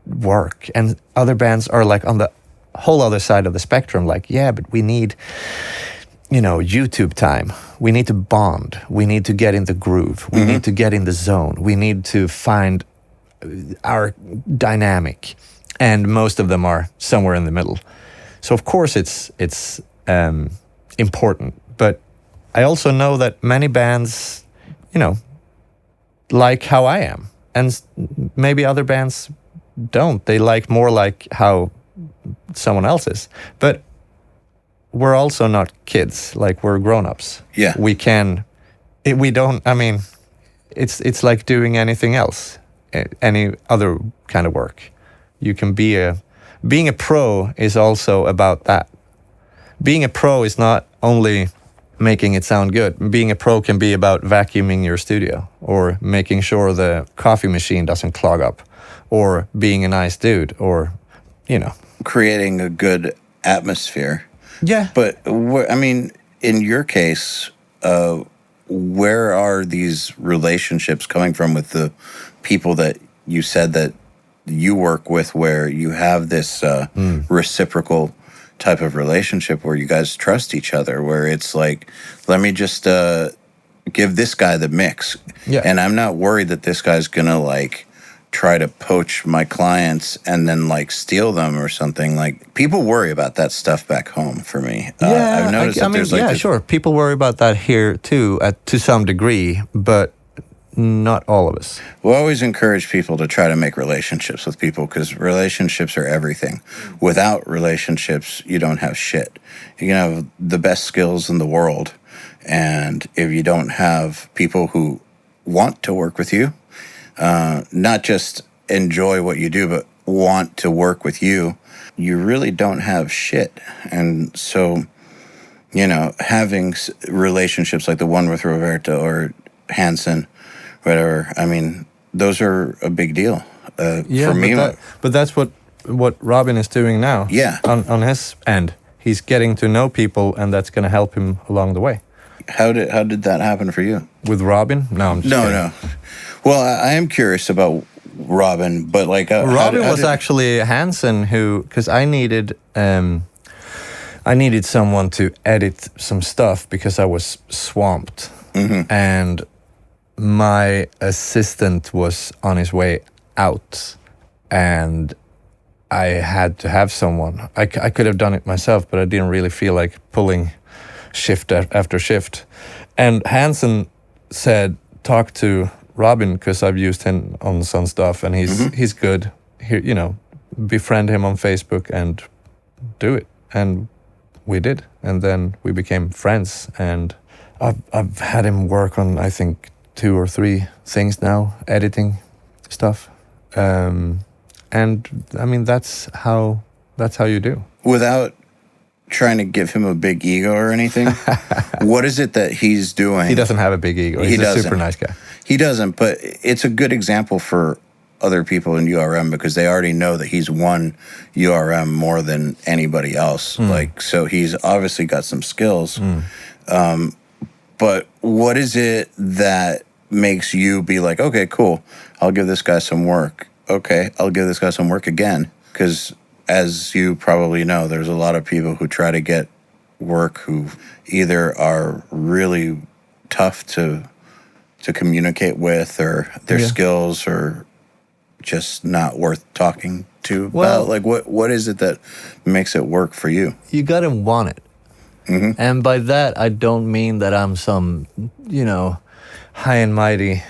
work. And other bands are like on the whole other side of the spectrum, like, yeah, but we need, YouTube time. We need to bond. We need to get in the groove. We need to get in the zone. We need to find our dynamic. And most of them are somewhere in the middle. So of course it's important. But I also know that many bands, like how I am. And maybe other bands don't. They like more like how someone else is. But we're also not kids. Like, we're grown-ups. Yeah. It's like doing anything else, any other kind of work. You can being a pro is also about that. Being a pro is not only making it sound good. Being a pro can be about vacuuming your studio, or making sure the coffee machine doesn't clog up, or being a nice dude, or, creating a good atmosphere. Yeah. But, in your case, where are these relationships coming from with the people that you said that you work with, where you have this reciprocal type of relationship where you guys trust each other, where it's like, let me just give this guy the mix. Yeah. And I'm not worried that this guy's going to, like, try to poach my clients and then, like, steal them or something. Like, people worry about that stuff back home for me. I've noticed sure. People worry about that here, too, to some degree, but not all of us. We always encourage people to try to make relationships with people, because relationships are everything. Without relationships, you don't have shit. You can have the best skills in the world. And if you don't have people who want to work with you, not just enjoy what you do, but want to work with you, you really don't have shit. And so, you know, having relationships like the one with Roberta or Hansen, whatever, I mean, those are a big deal for me. But that's what Robin is doing now. Yeah. On his end. He's getting to know people, and that's going to help him along the way. How did that happen for you? With Robin? No, I'm just kidding. No. Well, I am curious about Robin, but like... Robin was actually Hansen who... Because I needed someone to edit some stuff because I was swamped. Mm-hmm. And my assistant was on his way out. And I had to have someone. I could have done it myself, but I didn't really feel like pulling shift after shift. And Hansen said, talk to Robin, because I've used him on some stuff, and he's good. Here, you know, befriend him on Facebook and do it. And we did. And then we became friends. And I've had him work on, I think, 2 or 3 things now, editing stuff. And I mean, that's how you do. Without trying to give him a big ego or anything, what is it that he's doing? He doesn't have a big ego. He's a super nice guy. He doesn't, but it's a good example for other people in URM because they already know that he's won URM more than anybody else. Like, so he's obviously got some skills. But what is it that makes you be like, okay, cool, I'll give this guy some work. Okay, I'll give this guy some work again. Because as you probably know, there's a lot of people who try to get work who either are really tough to communicate with, or their skills are just not worth talking to about. Like, what is it that makes it work for you? You gotta want it. Mm-hmm. And by that, I don't mean that I'm some, you know, high and mighty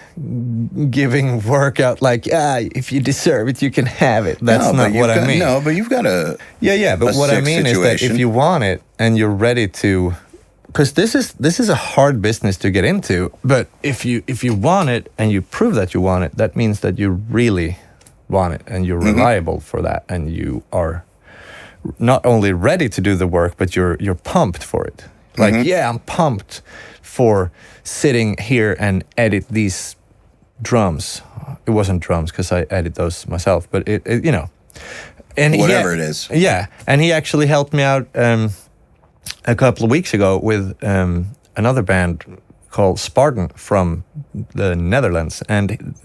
giving work out like, if you deserve it, you can have it. That's not what I mean. No, but you've got a... Yeah, but what I mean is that if you want it and you're ready to... Because this is a hard business to get into, but if you want it and you prove that you want it, that means that you really want it and you're reliable for that, and you are not only ready to do the work, but you're pumped for it. Like, I'm pumped for sitting here and edit these drums. It wasn't drums because I edit those myself, but it you know, and whatever it is. Yeah, and he actually helped me out a couple of weeks ago with another band called Spartan from the Netherlands, and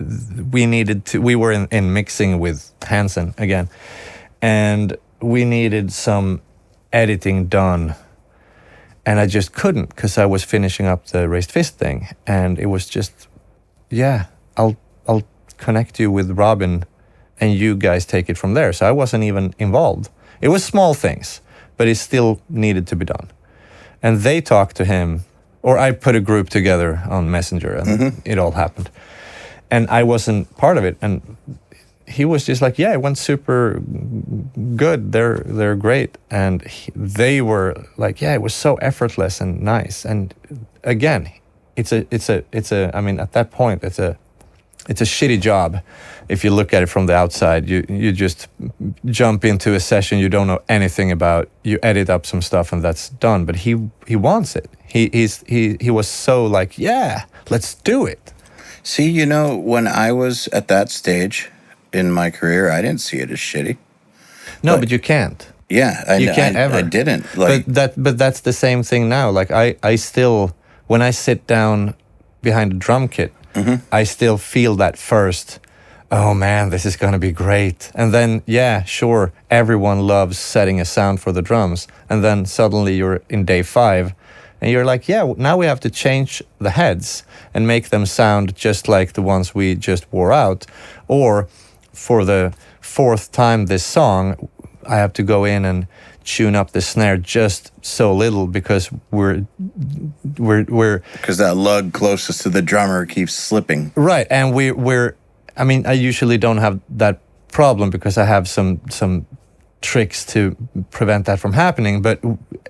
we were in mixing with Hansen again, and we needed some editing done. And I just couldn't because I was finishing up the raised fist thing, and it was just, I'll connect you with Robin, and you guys take it from there. So I wasn't even involved. It was small things, but it still needed to be done. And they talked to him, or I put a group together on Messenger, and it all happened. And I wasn't part of it, and he was just like, it went super good. They're great. And they were like, it was so effortless and nice. And again, it's a, I mean, at that point, it's a shitty job. If you look at it from the outside, you just jump into a session you don't know anything about. You edit up some stuff and that's done. But he wants it. He was so like, let's do it. See, you know, when I was at that stage in my career, I didn't see it as shitty. No, but you can't. Yeah, you can't ever. I didn't. Like, but that's the same thing now. Like I still, when I sit down behind a drum kit, I still feel that first. Oh man, this is gonna be great. And then sure, everyone loves setting a sound for the drums. And then suddenly you're in day 5, and you're like, now we have to change the heads and make them sound just like the ones we just wore out, or for the 4th time this song, I have to go in and tune up the snare just so little because we're because that lug closest to the drummer keeps slipping. Right, and we're I mean, I usually don't have that problem because I have some tricks to prevent that from happening. But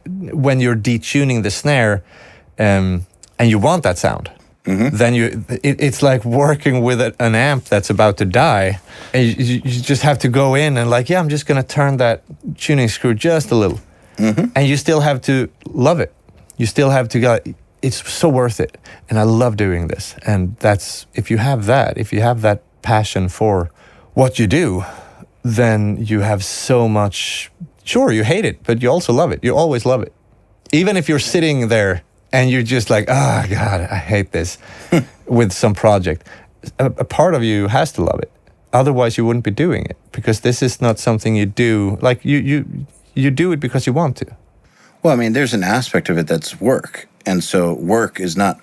when you're detuning the snare and you want that sound. Then it's like working with an amp that's about to die, and you just have to go in and like, yeah, I'm just gonna turn that tuning screw just a little, and you still have to love it. You still have to go. It's so worth it, and I love doing this. And that's if you have that passion for what you do, then you have so much. Sure, you hate it, but you also love it. You always love it, even if you're sitting there. And you're just like, oh, God, I hate this with some project. A part of you has to love it. Otherwise, you wouldn't be doing it because this is not something you do. Like, you do it because you want to. Well, I mean, there's an aspect of it that's work. And so work is not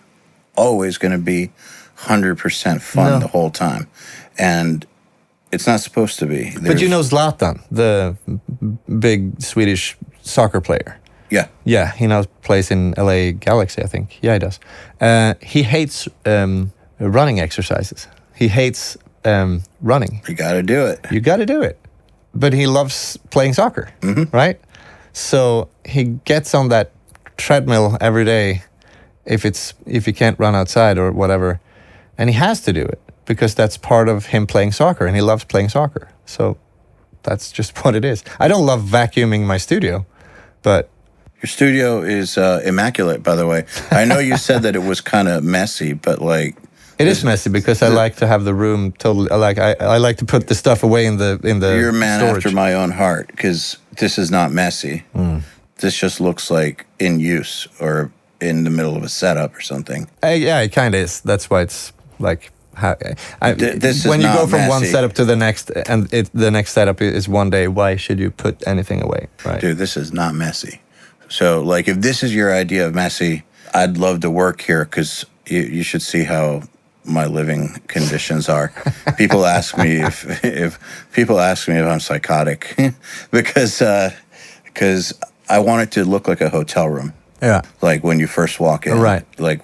always going to be 100% fun the whole time. And it's not supposed to be. But you know Zlatan, the big Swedish soccer player. Yeah. Yeah, he now plays in LA Galaxy, I think. Yeah, he does. He hates running exercises. He hates running. You got to do it. You got to do it. But he loves playing soccer, right? So he gets on that treadmill every day if he can't run outside or whatever. And he has to do it because that's part of him playing soccer, and he loves playing soccer. So that's just what it is. I don't love vacuuming my studio, but... Your studio is immaculate, by the way. I know you said that it was kind of messy, but like it is messy because I like to have the room totally. I like to put the stuff away in the. You're a man storage. after my own heart because this is not messy. This just looks like in use or in the middle of a setup or something. Yeah, it kind of is. That's why it's like. This when is you not go from one messy. setup to the next, and the next setup is one day. Why should you put anything away? Right, dude. This is not messy. So, like, if this is your idea of messy, I'd love to work here because you should see how my living conditions are. People ask me if I'm psychotic because I want it to look like a hotel room. Yeah, like when you first walk in. Right. Like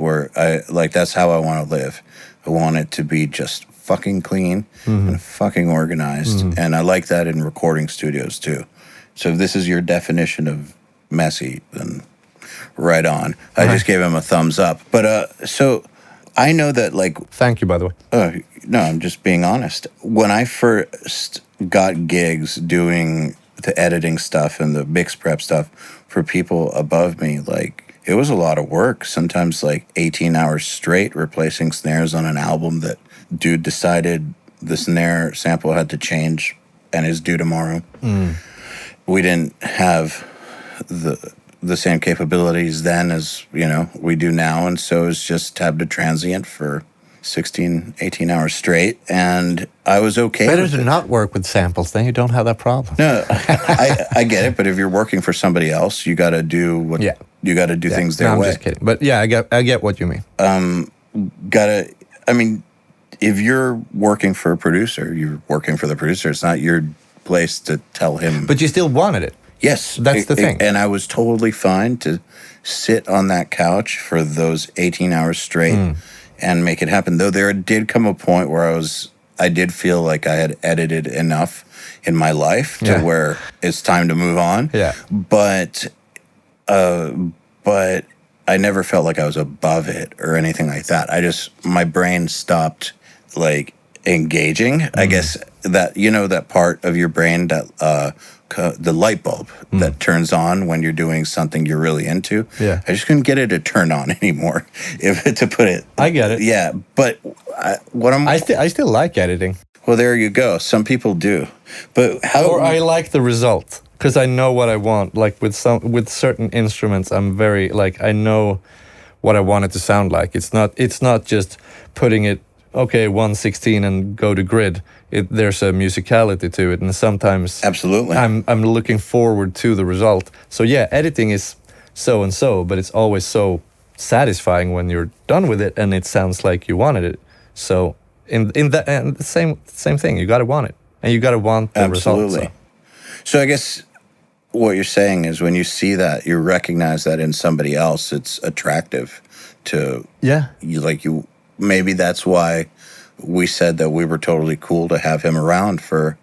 that's how I want to live. I want it to be just fucking clean and fucking organized, and I like that in recording studios too. So if this is your definition of messy, then right on. I just gave him a thumbs up. But so I know that like... Thank you, by the way. No, I'm just being honest. When I first got gigs doing the editing stuff and the mix prep stuff for people above me, like it was a lot of work. Sometimes like 18 hours straight replacing snares on an album that dude decided the snare sample had to change and is due tomorrow. We didn't have the same capabilities then as, we do now. And so it's just tab to transient for 16, 18 hours straight. And I was okay Better with to it. not work with samples, then you don't have that problem. No, I get it. But if you're working for somebody else, you got to do what you got to do things their I'm way. just kidding. But yeah, I get what you mean. If you're working for a producer, you're working for the producer. It's not your place to tell him. But you still wanted it. Yes. That's the thing. And I was totally fine to sit on that couch for those 18 hours straight and make it happen. Though there did come a point where I did feel like I had edited enough in my life to where it's time to move on. Yeah. But I never felt like I was above it or anything like that. My brain stopped like engaging. I guess that, that part of your brain that, the light bulb that turns on when you're doing something you're really into. Yeah. I just couldn't get it to turn on anymore, to put it. I get it. Yeah, but I still like editing. Well, there you go. Some people do, but how? Or I like the result because I know what I want. Like with certain instruments, I'm very like I know what I want it to sound like. It's not just putting it 1/16 and go to grid. There's a musicality to it, and sometimes Absolutely. I'm looking forward to the result. So yeah, editing is so and so, but it's always so satisfying when you're done with it and it sounds like you wanted it. So in that and the same thing, you gotta want it, and you gotta want the Absolutely. result. So I guess what you're saying is when you see that, you recognize that in somebody else, it's attractive to you. Maybe that's why we said that we were totally cool to have him around for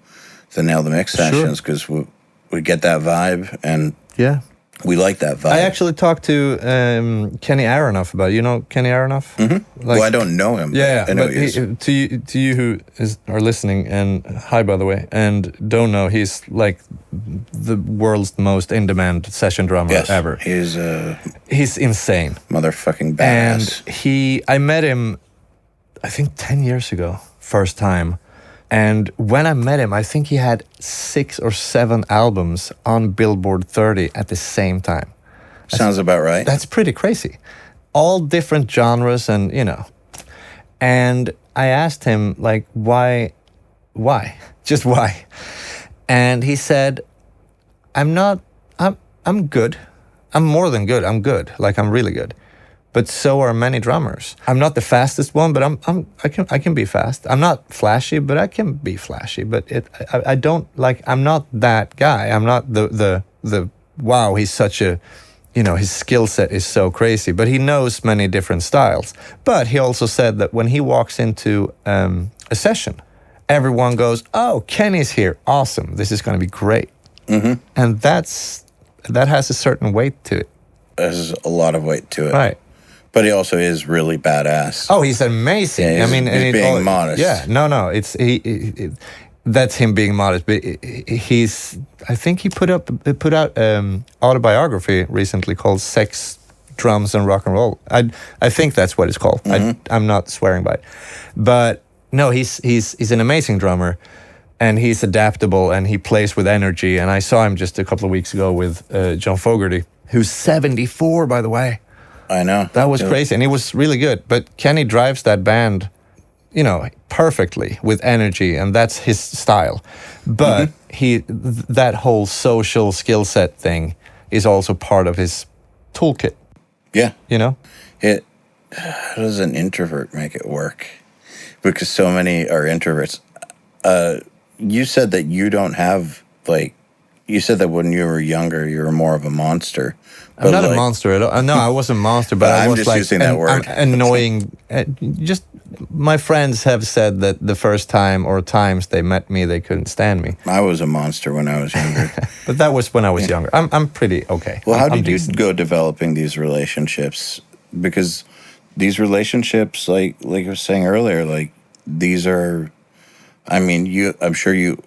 the Nail the Mix sessions because we get that vibe and We like that vibe. I actually talked to Kenny Aronoff about it. You know Kenny Aronoff? Mm-hmm. Well, I don't know him. Yeah, I know but he is. to you who are listening, and hi by the way, and don't know, he's like the world's most in-demand session drummer ever. He's insane, motherfucking badass. And I met him, I think 10 years ago, first time. And when I met him, I think he had 6 or 7 albums on Billboard 30 at the same time. Sounds about right. That's pretty crazy. All different genres and, And I asked him, like, why? Just why? And he said, I'm good. I'm more than good. I'm good. Like, I'm really good. But so are many drummers. I'm not the fastest one, but I can be fast. I'm not flashy, but I can be flashy. But I don't like. I'm not that guy. I'm not the wow. He's such a, his skill set is so crazy. But he knows many different styles. But he also said that when he walks into a session, everyone goes, "Oh, Kenny's here. Awesome. This is going to be great." Mm-hmm. And that has a certain weight to it. There's a lot of weight to it. Right. But he also is really badass. Oh, he's amazing. Yeah, he's being modest. Yeah, no, it's that's him being modest. But I think he put out autobiography recently called "Sex, Drums, and Rock and Roll." I think that's what it's called. Mm-hmm. I'm not swearing by it, but no, he's an amazing drummer, and he's adaptable and he plays with energy. And I saw him just a couple of weeks ago with John Fogerty, who's 74, by the way. I know. That was crazy, and he was really good. But Kenny drives that band, perfectly with energy, and that's his style. But that whole social skill set thing is also part of his toolkit. Yeah. How does an introvert make it work? Because so many are introverts. You said that you don't have, you said that when you were younger, you were more of a monster. I'm not a monster at all. No, I wasn't a monster, but I was just using that word. Annoying. Just my friends have said that the first time or times they met me, they couldn't stand me. I was a monster when I was younger. But that was when I was younger. I'm pretty okay. Well, how did you go developing these relationships? Because these relationships, like I was saying earlier, these are, I'm sure you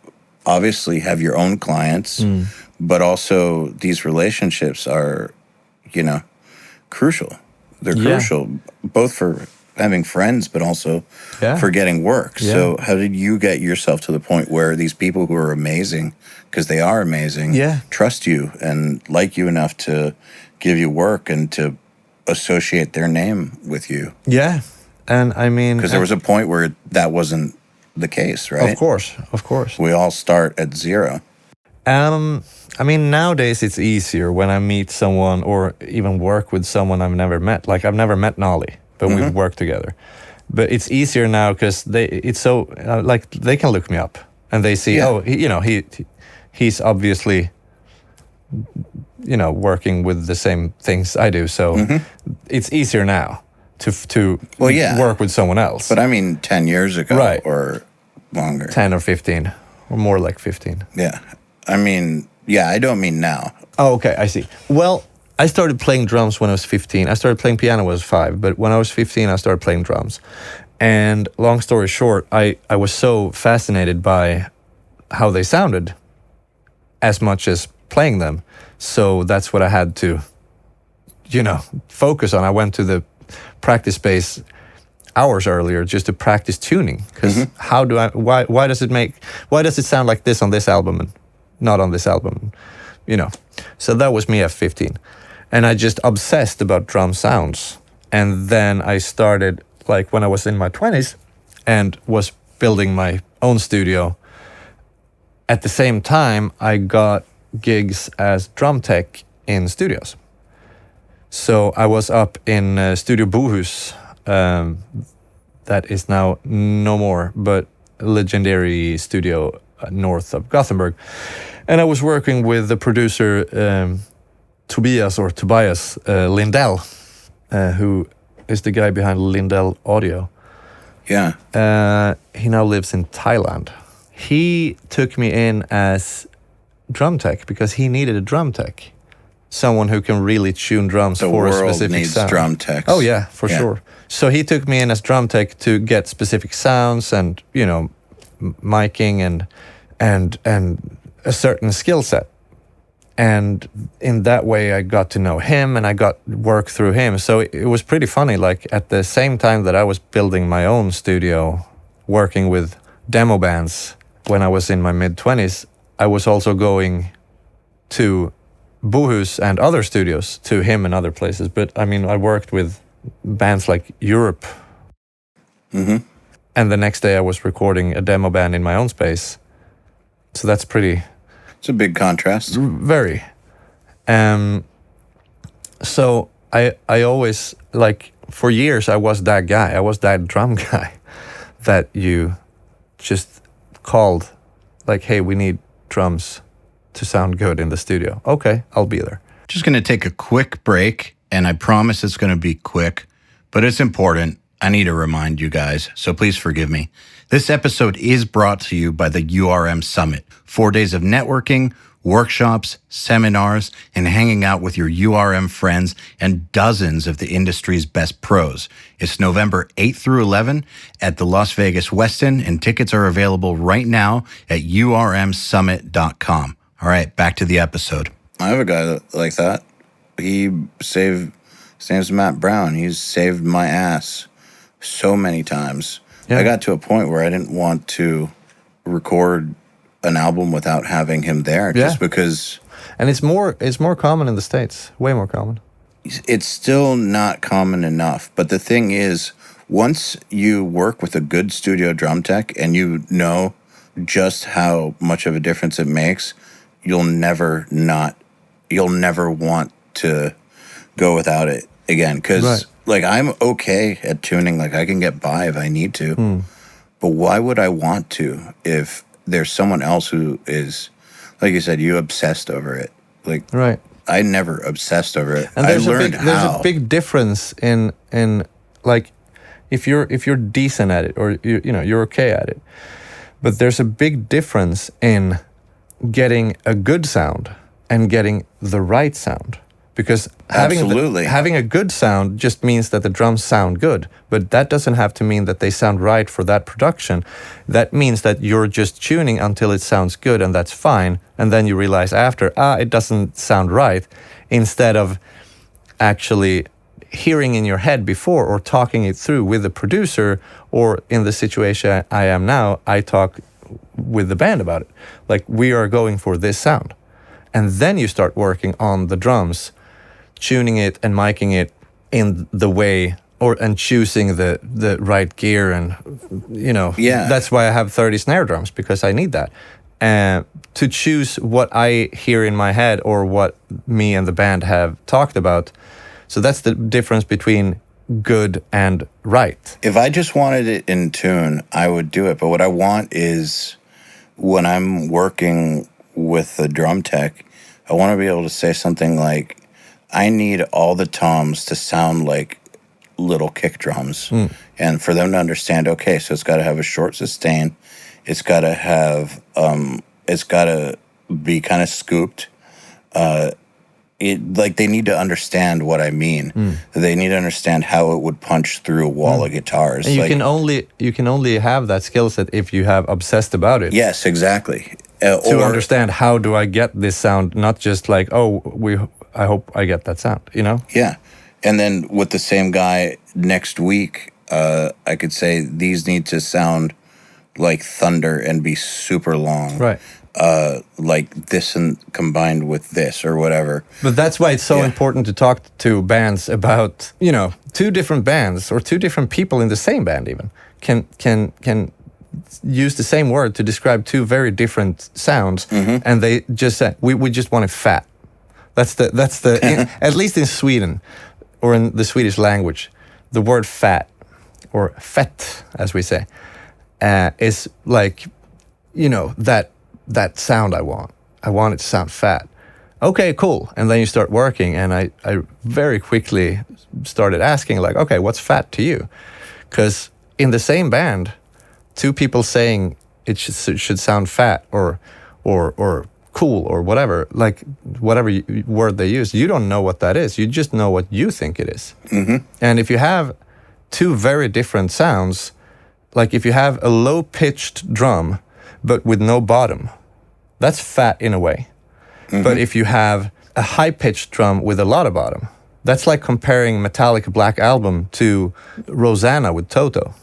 obviously have your own clients, but also these relationships are, crucial. They're crucial, both for having friends, but also for getting work. Yeah. So how did you get yourself to the point where these people who are amazing, because they are amazing, trust you and like you enough to give you work and to associate their name with you? Yeah. And because there was a point where that wasn't the case, right? Of course. We all start at zero. Nowadays it's easier when I meet someone or even work with someone I've never met. Like, I've never met Nolly, but we've worked together. But it's easier now because they can look me up and they see, he's obviously, working with the same things I do. So it's easier now to work with someone else. But 10 years ago, right, or longer. 10 or 15, or more like 15. Yeah. I don't mean now. Oh, okay, I see. Well, I started playing drums when I was 15. I started playing piano when I was 5, but when I was 15, I started playing drums. And long story short, I was so fascinated by how they sounded as much as playing them. So that's what I had to, focus on. I went to the practice space hours earlier just to practice tuning, because why does it sound like this on this album and not on this album, so that was me at 15, and I just obsessed about drum sounds. And then I started, when I was in my 20s and was building my own studio. At the same time, I got gigs as drum tech in studios. So I was up in Studio Bohus, that is now no more, but a legendary studio north of Gothenburg. And I was working with the producer Tobias Lindell, who is the guy behind Lindell Audio. Yeah. He now lives in Thailand. He took me in as drum tech because he needed a drum tech. someone who can really tune drums The for a world specific needs sound. drum techs. Oh yeah, for Yeah. sure. So he took me in as drum tech to get specific sounds and miking and a certain skill set. And in that way, I got to know him and I got work through him. So it was pretty funny. Like at the same time that I was building my own studio, working with demo bands when I was in my mid-20s, I was also going to Bohus and other studios, to him and other places. But I mean, I worked with bands like Europe. Mm-hmm. And the next day I was recording a demo band in my own space. So that's pretty... It's a big contrast. Very. So I always, like, for years I was that guy. I was that drum guy that you just called, like, hey, we need drums to sound good in the studio. Okay, I'll be there. Just going to take a quick break, and I promise it's going to be quick, but it's important. I need to remind you guys, so please forgive me. This episode is brought to you by the URM Summit. 4 days of networking, workshops, seminars, and hanging out with your URM friends and dozens of the industry's best pros. It's November 8th through 11 at the Las Vegas Westin, and tickets are available right now at urmsummit.com. All right, back to the episode. I have a guy like that. His name's Matt Brown. He's saved my ass so many times. Yeah. I got to a point where I didn't want to record an album without having him there, just because. And it's more common in the States, way more common. It's still not common enough. But the thing is, once you work with a good studio drum tech and you know just how much of a difference it makes, you'll never want to go without it again. Because like, I'm okay at tuning. Like, I can get by if I need to. But why would I want to if there's someone else who is, like you said, you obsessed over it? Like, I never obsessed over it. And I learned how. There's a big difference in like, if you're decent at it, or you're okay at it, but there's a big difference in getting a good sound and getting the right sound. Because having a good sound just means that the drums sound good, but that doesn't have to mean that they sound right for that production. That means that you're just tuning until it sounds good, and that's fine. And then you realize after, it doesn't sound right, instead of actually hearing in your head before or talking it through with the producer, or in the situation I am now, I talk with the band about it. Like, we are going for this sound. And then you start working on the drums, tuning it and miking it in the way, and choosing the right gear, and that's why I have 30 snare drums, because I need that to choose what I hear in my head or what me and the band have talked about. So that's the difference between good and right. If I just wanted it in tune, I would do it. But what I want is, when I'm working with the drum tech, I want to be able to say something like, I need all the toms to sound like little kick drums. And for them to understand, okay, so it's got to have a short sustain. It's got to have, it's got to be kind of scooped. They need to understand what I mean. They need to understand how it would punch through a wall of guitars. And you can only have that skill set if you have obsessed about it. Yes, exactly. To understand, how do I get this sound? Not just like, I hope I get that sound, Yeah. And then with the same guy next week, I could say these need to sound like thunder and be super long. Right. Like this and combined with this or whatever. But that's why it's so important to talk to bands about, two different bands or two different people in the same band even can use the same word to describe two very different sounds, and they just say, we just want it fat. That's the at least in Sweden or in the Swedish language, the word fat, or fett as we say, is like, that sound I want. I want it to sound fat. Okay, cool. And then you start working, and I very quickly started asking, like, okay, what's fat to you? Because in the same band, two people saying it should sound fat or cool or whatever, like whatever word they use, you don't know what that is. You just know what you think it is. And if you have two very different sounds, like if you have a low-pitched drum but with no bottom, that's fat in a way. But if you have a high-pitched drum with a lot of bottom, that's like comparing Metallica Black Album to Rosanna with Toto,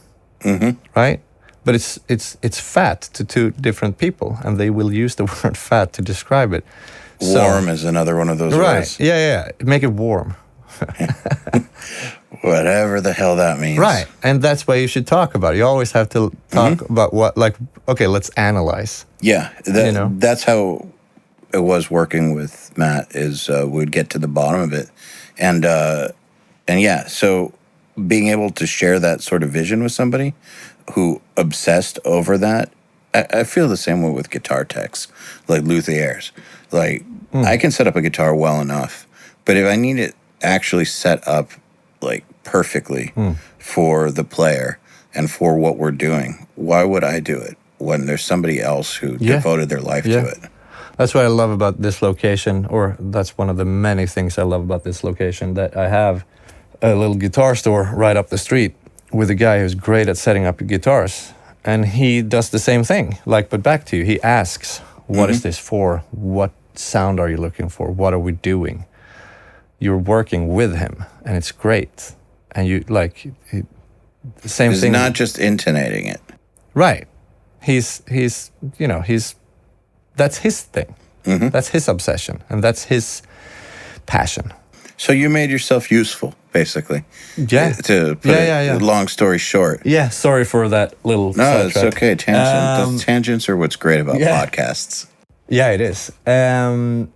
right? But it's fat to two different people, and they will use the word fat to describe it. Warm is another one of those words. Yeah. Make it warm. Whatever the hell that means. Right, and that's why you should talk about it. You always have to talk about what, like, okay, let's analyze. Yeah, that's how it was working with Matt, is we'd get to the bottom of it. And yeah, so being able to share that sort of vision with somebody who obsessed over that, I feel the same way with guitar techs, like luthiers. Like, I can set up a guitar well enough, but if I need it actually set up, like, perfectly for the player and for what we're doing, why would I do it when there's somebody else who devoted their life to it? That's what I love about this location, or that's one of the many things I love about this location, that I have a little guitar store right up the street with a guy who's great at setting up guitars. And he does the same thing, like, but back to you. He asks, what is this for? What sound are you looking for? What are we doing? You're working with him, and it's great. And you, like, the same thing. He's not just intonating it. Right. He's that's his thing. That's his obsession, and that's his passion. So you made yourself useful, basically. Yeah. To put it, long story short. Yeah, sorry for that little No, it's okay. Tangents are what's great about podcasts. Yeah, it is. I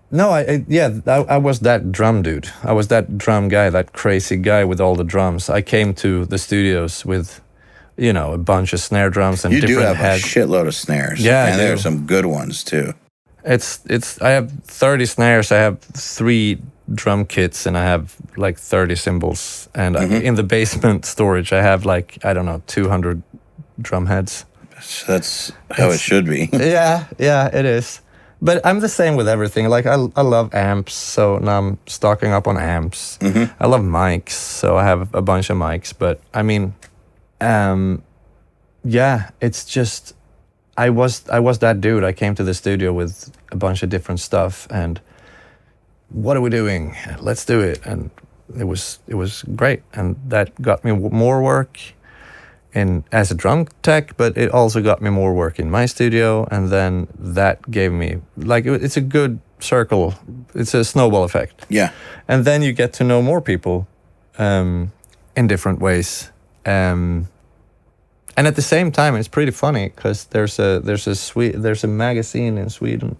was that drum dude. I was that drum guy, that crazy guy with all the drums. I came to the studios with, a bunch of snare drums and different heads. You do have a shitload of snares. Yeah, and there are some good ones too. I have 30 snares. I have 3 drum kits, and I have like 30 cymbals. And in the basement storage, I have 200 drum heads. So that's how it should be. Yeah, it is. But I'm the same with everything. Like, I love amps, so now I'm stocking up on amps. I love mics, so I have a bunch of mics. But I mean, it's just, I was that dude. I came to the studio with a bunch of different stuff, and what are we doing? Let's do it. And it was great, and that got me more work as a drum tech, but it also got me more work in my studio, and then that gave me, it's a good circle. It's a snowball effect. Yeah. And then you get to know more people in different ways. And at the same time, it's pretty funny, because there's a magazine in Sweden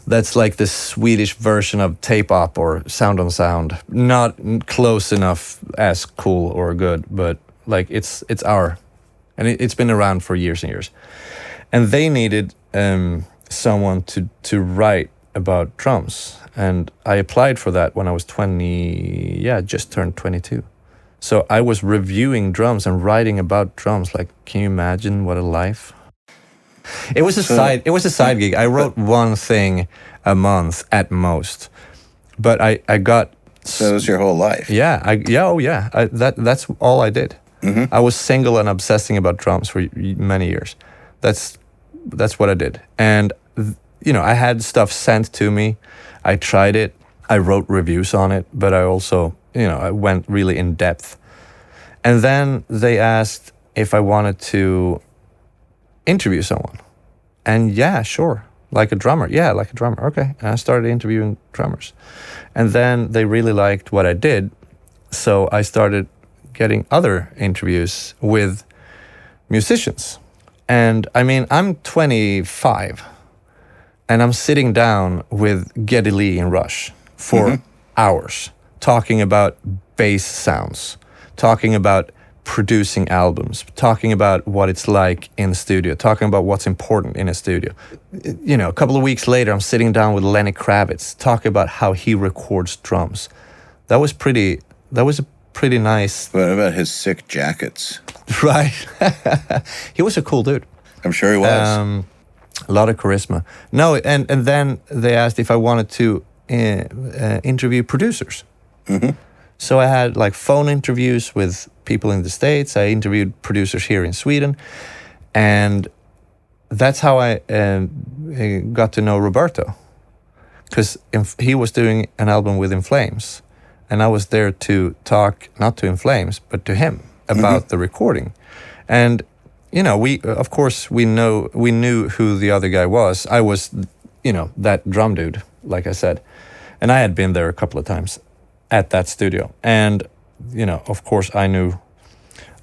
that's like the Swedish version of Tape Op or Sound on Sound. Not close enough as cool or good, but like it's our, and it's been around for years and years. And they needed someone to write about drums, and I applied for that when I was 20. Yeah, just turned 22. So I was reviewing drums and writing about drums. Like, can you imagine what a life? It was a side gig. I wrote one thing a month at most, but I got. So it was your whole life. Yeah, that's all I did. I was single and obsessing about drums for many years. That's what I did. And I had stuff sent to me. I tried it. I wrote reviews on it, but I also, I went really in depth. And then they asked if I wanted to interview someone. And yeah, sure. Like a drummer. Yeah, like a drummer. Okay. And I started interviewing drummers. And then they really liked what I did. So I started getting other interviews with musicians. And I mean, I'm 25 and I'm sitting down with Geddy Lee in Rush for hours, talking about bass sounds, talking about producing albums, talking about what it's like in the studio, talking about what's important in a studio. A couple of weeks later, I'm sitting down with Lenny Kravitz, talking about how he records drums. That was a pretty nice. What about his sick jackets? Right. He was a cool dude. I'm sure he was. A lot of charisma. No, and then they asked if I wanted to interview producers. So I had like phone interviews with people in the States. I interviewed producers here in Sweden. And that's how I got to know Roberto. Because he was doing an album with In Flames. And I was there to talk, not to In Flames, but to him about the recording. And, you know, we knew who the other guy was. I was, you know, that drum dude, like I said. And I had been there a couple of times at that studio. And, you know, of course I knew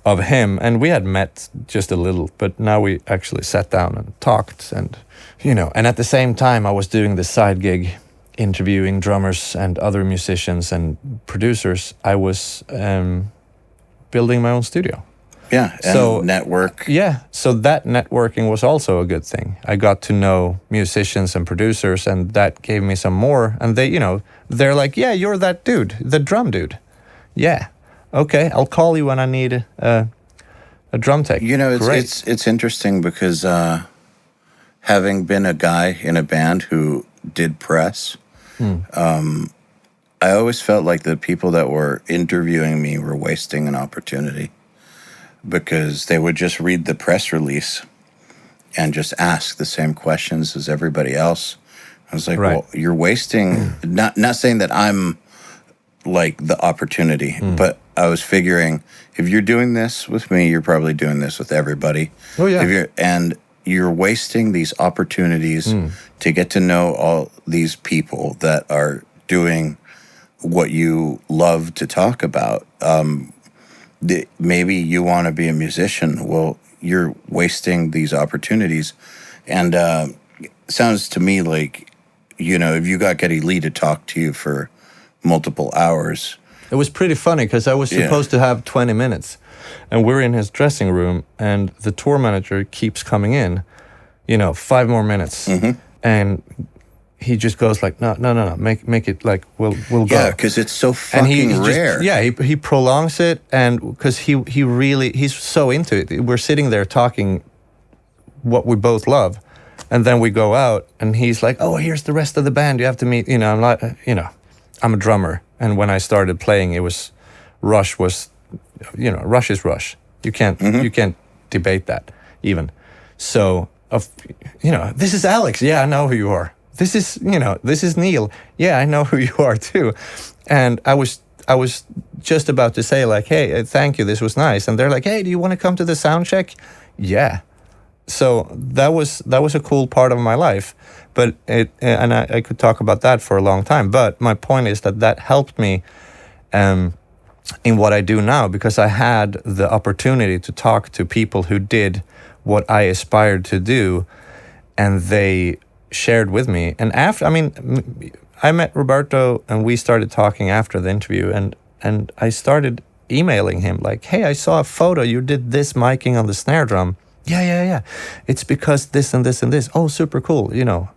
of him. And we had met just a little, but now we actually sat down and talked. And, you know, and at the same time I was doing this side gig, interviewing drummers and other musicians and producers. I was building my own studio. Yeah, and so network. Yeah, so that networking was also a good thing. I got to know musicians and producers, and that gave me some more. And they, you know, they're like, yeah, you're that dude, the drum dude. Yeah, okay, I'll call you when I need a drum tech. You know, it's interesting because having been a guy in a band who did press, I always felt like the people that were interviewing me were wasting an opportunity. Because they would just read the press release and just ask the same questions as everybody else. I was like, well, you're wasting, not saying that I'm like the opportunity, but I was figuring if you're doing this with me, you're probably doing this with everybody. Oh, yeah. And you're wasting these opportunities to get to know all these people that are doing what you love to talk about. Maybe you want to be a musician. Well, you're wasting these opportunities. And sounds to me like, you know, if you got Geddy Lee to talk to you for multiple hours. It was pretty funny because I was supposed to have 20 minutes. And we're in his dressing room and the tour manager keeps coming in, you know, 5 more minutes. And he just goes like, no, make it like we'll go. Yeah, because it's so fucking rare. He prolongs it, and because he's so into it. We're sitting there talking what we both love, and then we go out, and he's like, oh, here's the rest of the band. You have to meet. You know, I'm a drummer, and when I started playing, it was Rush was, you know, Rush is Rush. You can't debate that even. So, you know, this is Alex. Yeah, I know who you are. This is Neil. Yeah, I know who you are too. And I was just about to say like, hey, thank you, this was nice. And they're like, hey, do you want to come to the sound check? Yeah. So that was a cool part of my life. But I could talk about that for a long time. But my point is that helped me in what I do now, because I had the opportunity to talk to people who did what I aspired to do, and they shared with me. And after, I met Roberto and we started talking after the interview, and I started emailing him like, hey, I saw a photo, you did this miking on the snare drum. Yeah. It's because this and this and this. Oh, super cool. You know,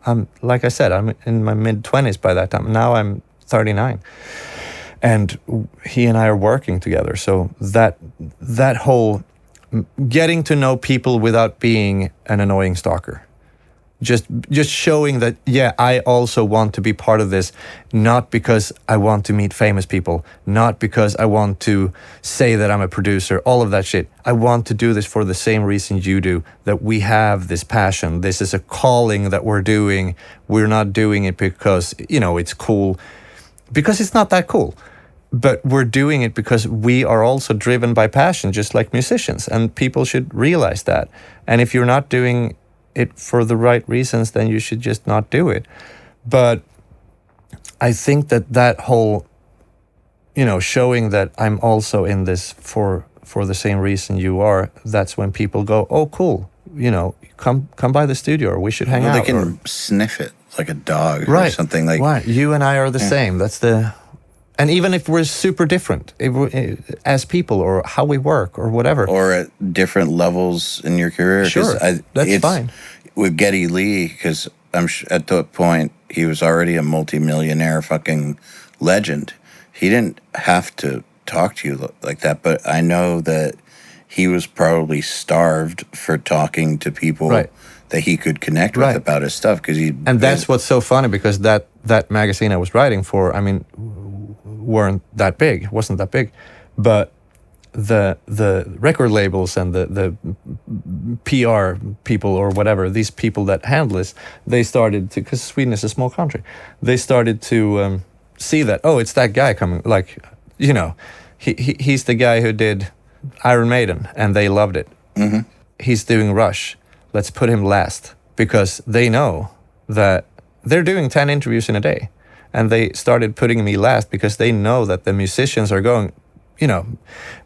like I said, I'm in my mid-20s by that time. Now I'm 39. And he and I are working together. So that whole getting to know people without being an annoying stalker. Just showing that, yeah, I also want to be part of this, not because I want to meet famous people, not because I want to say that I'm a producer, all of that shit. I want to do this for the same reason you do, that we have this passion. This is a calling that we're doing. We're not doing it because, you know, it's cool, because it's not that cool. But we're doing it because we are also driven by passion, just like musicians, and people should realize that. And if you're not doing it for the right reasons, then you should just not do it. But I think that whole, you know, showing that I'm also in this for the same reason you are, that's when people go, oh, cool, you know, come by the studio, or we should hang out. They can sniff it like a dog or something like. Right, you and I are the same. That's the. And even if we're super different as people, or how we work, or whatever. Or at different levels in your career. Sure, that's fine. With Geddy Lee, because at that point, he was already a multimillionaire fucking legend. He didn't have to talk to you like that, but I know that he was probably starved for talking to people that he could connect with about his stuff because he. And that's what's so funny because that magazine I was writing for, I mean, wasn't that big, but the record labels and the PR people or whatever, these people that handle this, they started to, because Sweden is a small country, they started to see that, oh, it's that guy coming, like, you know, he's the guy who did Iron Maiden and they loved it. Mm-hmm. He's doing Rush. Let's put him last, because they know that they're doing 10 interviews in a day. And they started putting me last because they know that the musicians are going, you know,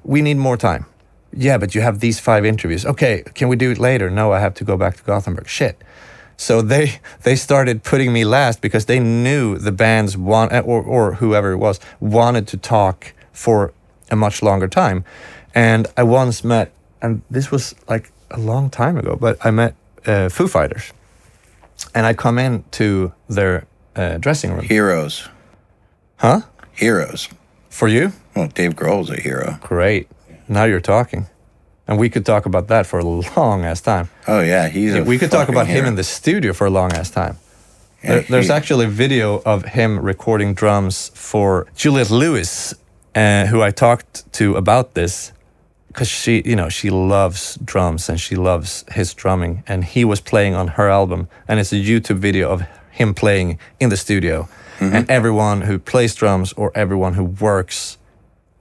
we need more time. Yeah, but you have these 5 interviews. Okay, can we do it later? No, I have to go back to Gothenburg. Shit. So they started putting me last because they knew the bands or whoever it was wanted to talk for a much longer time. And I once met, and this was like a long time ago, but I met Foo Fighters. And I come into their dressing room. Heroes. Huh? Heroes. For you? Well, Dave Grohl's a hero. Great. Now you're talking. And we could talk about that for a long-ass time. Oh, yeah. We could talk about him in the studio for a long-ass time. Yeah, there's actually a video of him recording drums for Juliette Lewis, who I talked to about this, because she loves drums and she loves his drumming. And he was playing on her album. And it's a YouTube video of him playing in the studio. Mm-hmm. And everyone who plays drums or everyone who works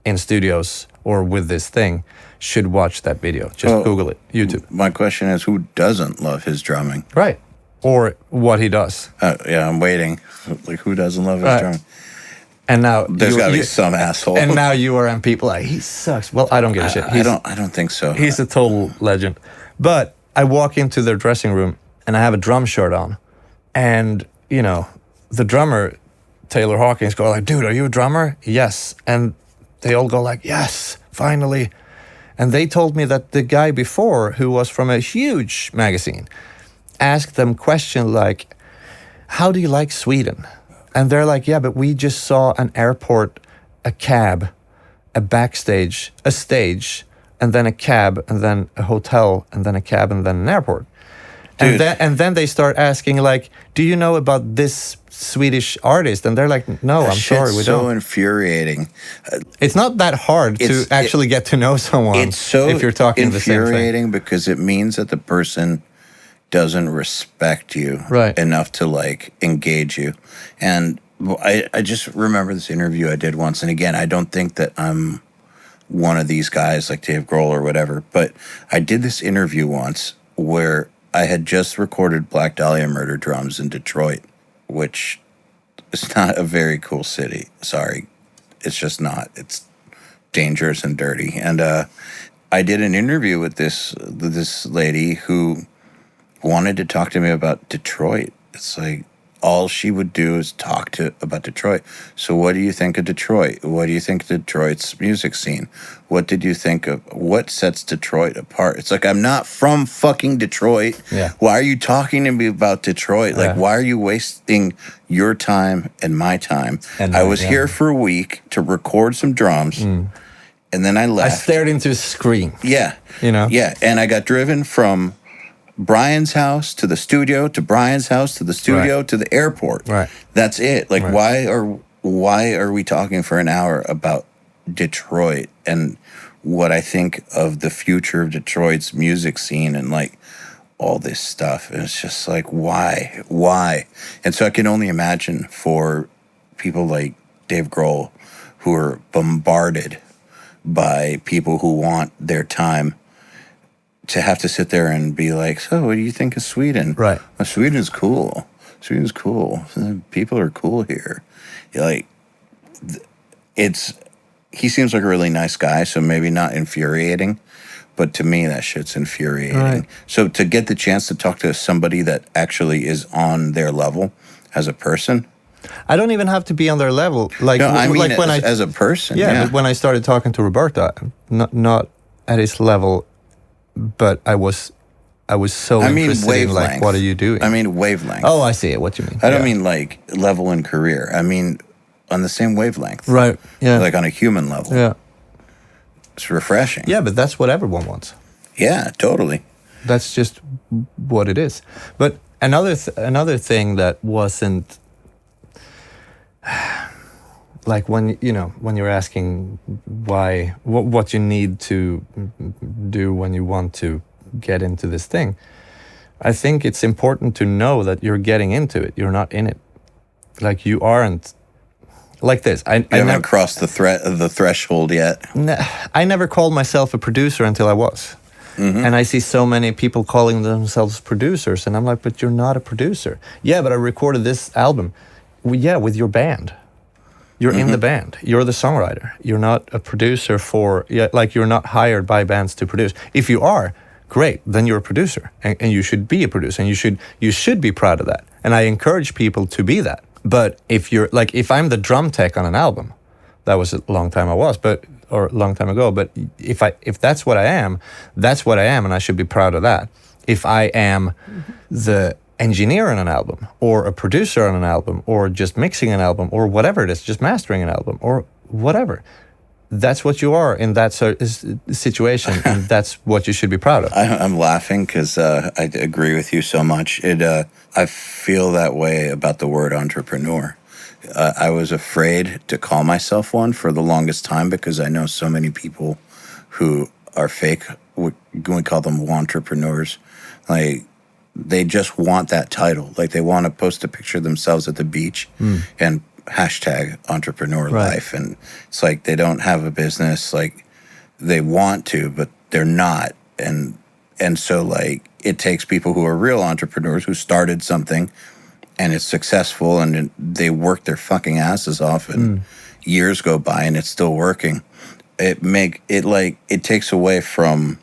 in studios or with this thing should watch that video. Just Google it, YouTube. My question is, who doesn't love his drumming? Right. Or what he does. Yeah, I'm waiting. Like, who doesn't love his drumming? And now there's got to be some asshole. And now you are, and people are like, he sucks. Well, I don't give a shit. I don't think so. He's a total legend. But I walk into their dressing room and I have a drum shirt on. And, you know, the drummer, Taylor Hawkins, go like, dude, are you a drummer? Yes. And they all go like, yes, finally. And they told me that the guy before, who was from a huge magazine, asked them questions like, how do you like Sweden? And they're like, yeah, but we just saw an airport, a cab, a backstage, a stage, and then a cab, and then a hotel, and then a cab, and then an airport. And then they start asking, like, do you know about this Swedish artist? And they're like, no, I'm sorry, we don't. It's so infuriating. It's not that hard to actually get to know someone. It's so if you're talking the same thing. Infuriating because it means that the person doesn't respect you enough to, like, engage you. And I just remember this interview I did once. And again, I don't think that I'm one of these guys like Dave Grohl or whatever, but I did this interview once where I had just recorded Black Dahlia Murder drums in Detroit, which is not a very cool city. Sorry. It's just not. It's dangerous and dirty. And I did an interview with this lady who wanted to talk to me about Detroit. It's like all she would do is talk about Detroit. So what do you think of Detroit? What do you think of Detroit's music scene? What did you think of what sets Detroit apart? It's like, I'm not from fucking Detroit. Yeah. Why are you talking to me about Detroit? Like, why are you wasting your time and my time? And I was here for a week to record some drums. And then I left. I stared into a screen. Yeah. You know? Yeah. And I got driven from Brian's house to the studio, to Brian's house to the studio, to the airport. Right. That's it. Like, why are we talking for an hour about Detroit and what I think of the future of Detroit's music scene and, like, all this stuff? And it's just like, why? And so I can only imagine for people like Dave Grohl, who are bombarded by people who want their time, to have to sit there and be like, so what do you think of Sweden? Right. Well, Sweden's cool. Sweden's cool. People are cool here. Like, he seems like a really nice guy, so maybe not infuriating, but to me that shit's infuriating. Right. So to get the chance to talk to somebody that actually is on their level as a person. I don't even have to be on their level. Like, no, I mean, like when as a person. Yeah, but when I started talking to Roberta, not at his level, but I was so interested in, like, what are you doing? I mean, wavelength. Oh, I see what you mean. I don't mean, like, level in career. I mean, on the same wavelength. Right, yeah. Like, on a human level. Yeah. It's refreshing. Yeah, but that's what everyone wants. Yeah, totally. That's just what it is. But another thing that wasn't like when you're asking why what you need to do when you want to get into this thing, I think it's important to know that you're getting into it. You're not in it. Like you aren't like this. I haven't crossed the threshold yet. I never called myself a producer until I was. And I see so many people calling themselves producers, and I'm like, but you're not a producer. Yeah, but I recorded this album. Well, yeah, with your band. You're in the band. You're the songwriter. You're not a producer you're not hired by bands to produce. If you are, great, then you're a producer, and you should be a producer, and you should be proud of that. And I encourage people to be that. But if I'm the drum tech on an album, that was a long time ago. But if that's what I am, that's what I am, and I should be proud of that. If I am the engineer on an album, or a producer on an album, or just mixing an album, or whatever it is, just mastering an album, or whatever, that's what you are in that situation, and that's what you should be proud of. I'm laughing because I agree with you so much. I feel that way about the word entrepreneur. I was afraid to call myself one for the longest time because I know so many people who are fake. We call them entrepreneurs. Like, they just want that title. Like, they want to post a picture of themselves at the beach and hashtag entrepreneur life. And it's like they don't have a business. Like, they want to, but they're not. And so, like, it takes people who are real entrepreneurs who started something and it's successful and they work their fucking asses off and years go by and it's still working. It takes away from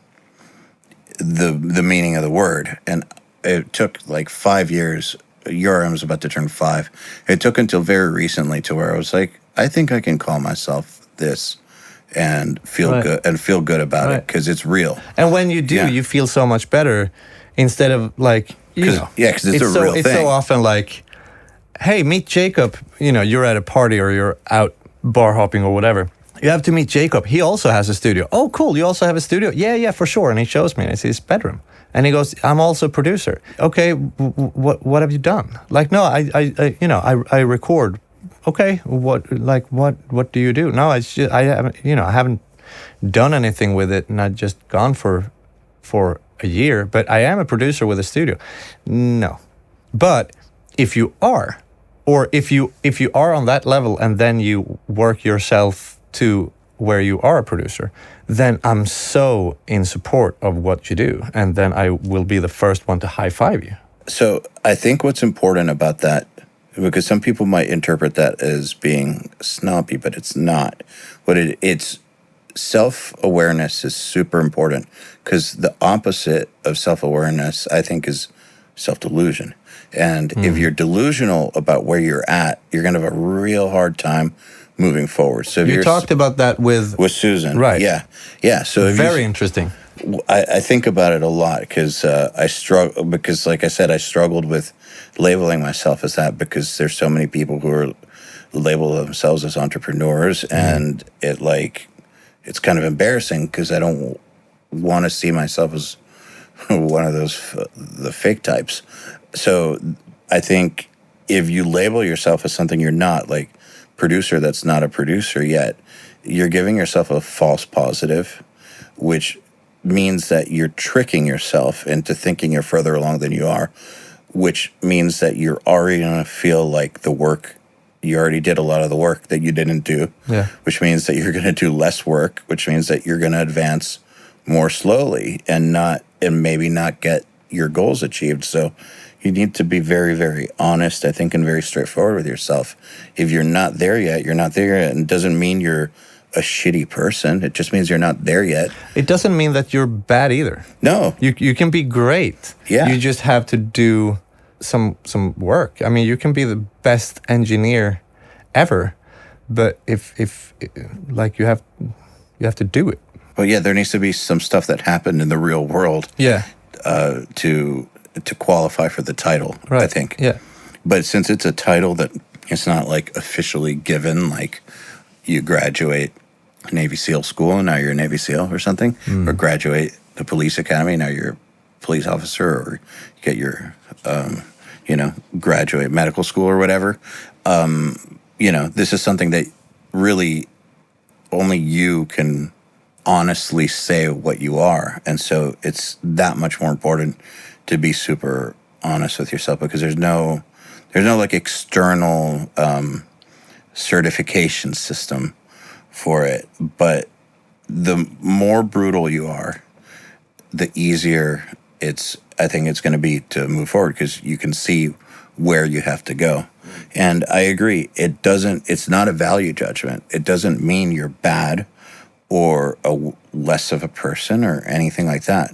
the meaning of the word. And it took like 5 years. I was about to turn 5. It took until very recently to where I was like, I think I can call myself this and feel good about it because it's real. And when you do, you feel so much better instead of like, because it's a real thing. It's so often like, hey, meet Jakob. You're at a party or you're out bar hopping or whatever. You have to meet Jakob. He also has a studio. Oh, cool. You also have a studio? Yeah, for sure. And he shows me. And I see his bedroom. And he goes, I'm also a producer. Okay, what have you done? Like, no, I record. Okay, what do you do? No, it's just, I haven't done anything with it, and I've just gone for a year. But I am a producer with a studio. No, but if you are, or if you are on that level, and then you work yourself to where you are a producer, then I'm so in support of what you do, and then I will be the first one to high five you. So I think what's important about that, because some people might interpret that as being snobby, but it's not. It's self-awareness is super important, because the opposite of self-awareness, I think, is self-delusion. And if you're delusional about where you're at, you're going to have a real hard time moving forward. So you talked about that with Susan, right? Yeah. So very interesting. I think about it a lot because I struggle. Because, like I said, I struggled with labeling myself as that because there's so many people who are label themselves as entrepreneurs, and it's kind of embarrassing because I don't want to see myself as one of those the fake types. So I think if you label yourself as something you're not, like producer that's not a producer yet, you're giving yourself a false positive, which means that you're tricking yourself into thinking you're further along than you are, which means that you're already going to feel like you already did a lot of the work that you didn't do, which means that you're going to do less work, which means that you're going to advance more slowly and maybe not get your goals achieved. So you need to be very, very honest, I think, and very straightforward with yourself. If you're not there yet, you're not there yet. And it doesn't mean you're a shitty person. It just means you're not there yet. It doesn't mean that you're bad either. No. You can be great. Yeah. You just have to do some work. I mean, you can be the best engineer ever, but if you have to do it. Well, yeah, there needs to be some stuff that happened in the real world. Yeah. To qualify for the title, right. I think. Yeah. But since it's a title that it's not like officially given, like you graduate Navy SEAL school and now you're a Navy SEAL or something, or graduate the police academy, now you're police officer or get your, graduate medical school or whatever. This is something that really only you can honestly say what you are. And so it's that much more important to be super honest with yourself, because there's no like external certification system for it. But the more brutal you are, the easier I think it's going to be to move forward, because you can see where you have to go. And I agree. It's not a value judgment. It doesn't mean you're bad or less of a person or anything like that.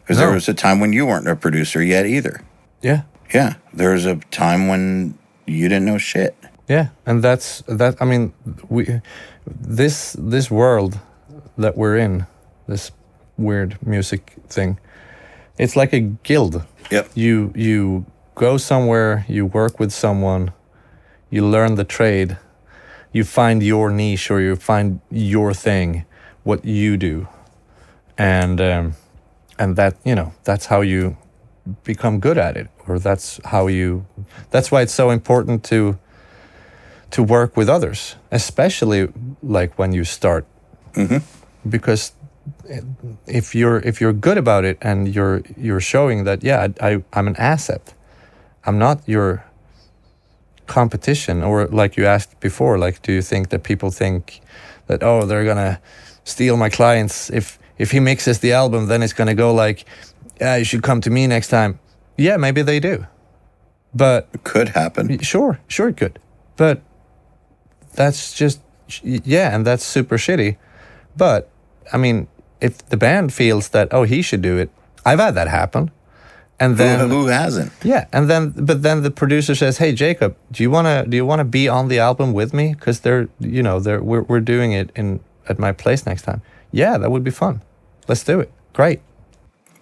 Because there was a time when you weren't a producer yet either. Yeah. Yeah. There was a time when you didn't know shit. Yeah. And I mean, this world that we're in, this weird music thing, it's like a guild. Yep. You go somewhere, you work with someone, you learn the trade, you find your niche, or you find your thing, what you do, and that, that's how you become good at it, or that's why it's so important to work with others, especially like when you start, because if you're good about it and you're showing that, I'm an asset, I'm not your competition. Or like you asked before, like, do you think that people think that, they're gonna steal my clients if he mixes the album, then it's gonna go like, you should come to me next time. Yeah, maybe they do, but it could happen. Sure it could, but that's just, and that's super shitty. But I mean, if the band feels that, he should do it, I've had that happen. And then who hasn't? Yeah, but then the producer says, "Hey, Jacob, do you wanna be on the album with me? Because we're doing it at my place next time." Yeah, that would be fun. Let's do it. Great.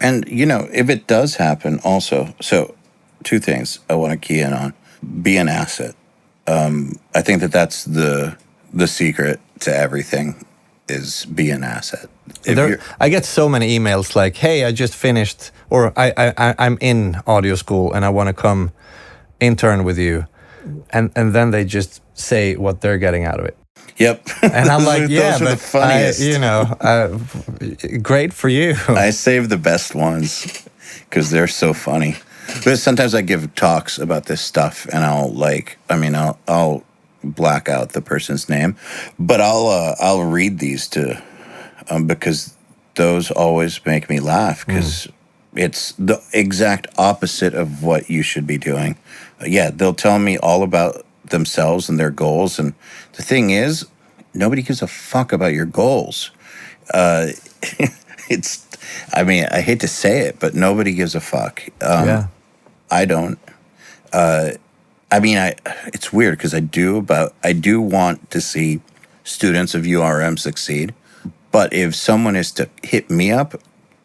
And if it does happen, also, so 2 things I want to key in on: be an asset. I think that's the secret to everything, is be an asset. I get so many emails like, "Hey, I just finished," or I'm in audio school and I want to come intern with you, and then they just say what they're getting out of it. Yep. And I'm like, those are the funniest. Great for you. I save the best ones because they're so funny. But sometimes I give talks about this stuff, and I'll black out the person's name, but I'll read these because those always make me laugh, because it's the exact opposite of what you should be doing. They'll tell me all about themselves and their goals, and the thing is, nobody gives a fuck about your goals. I hate to say it, but nobody gives a fuck. I don't. It's weird, because I do want to see students of URM succeed, but if someone is to hit me up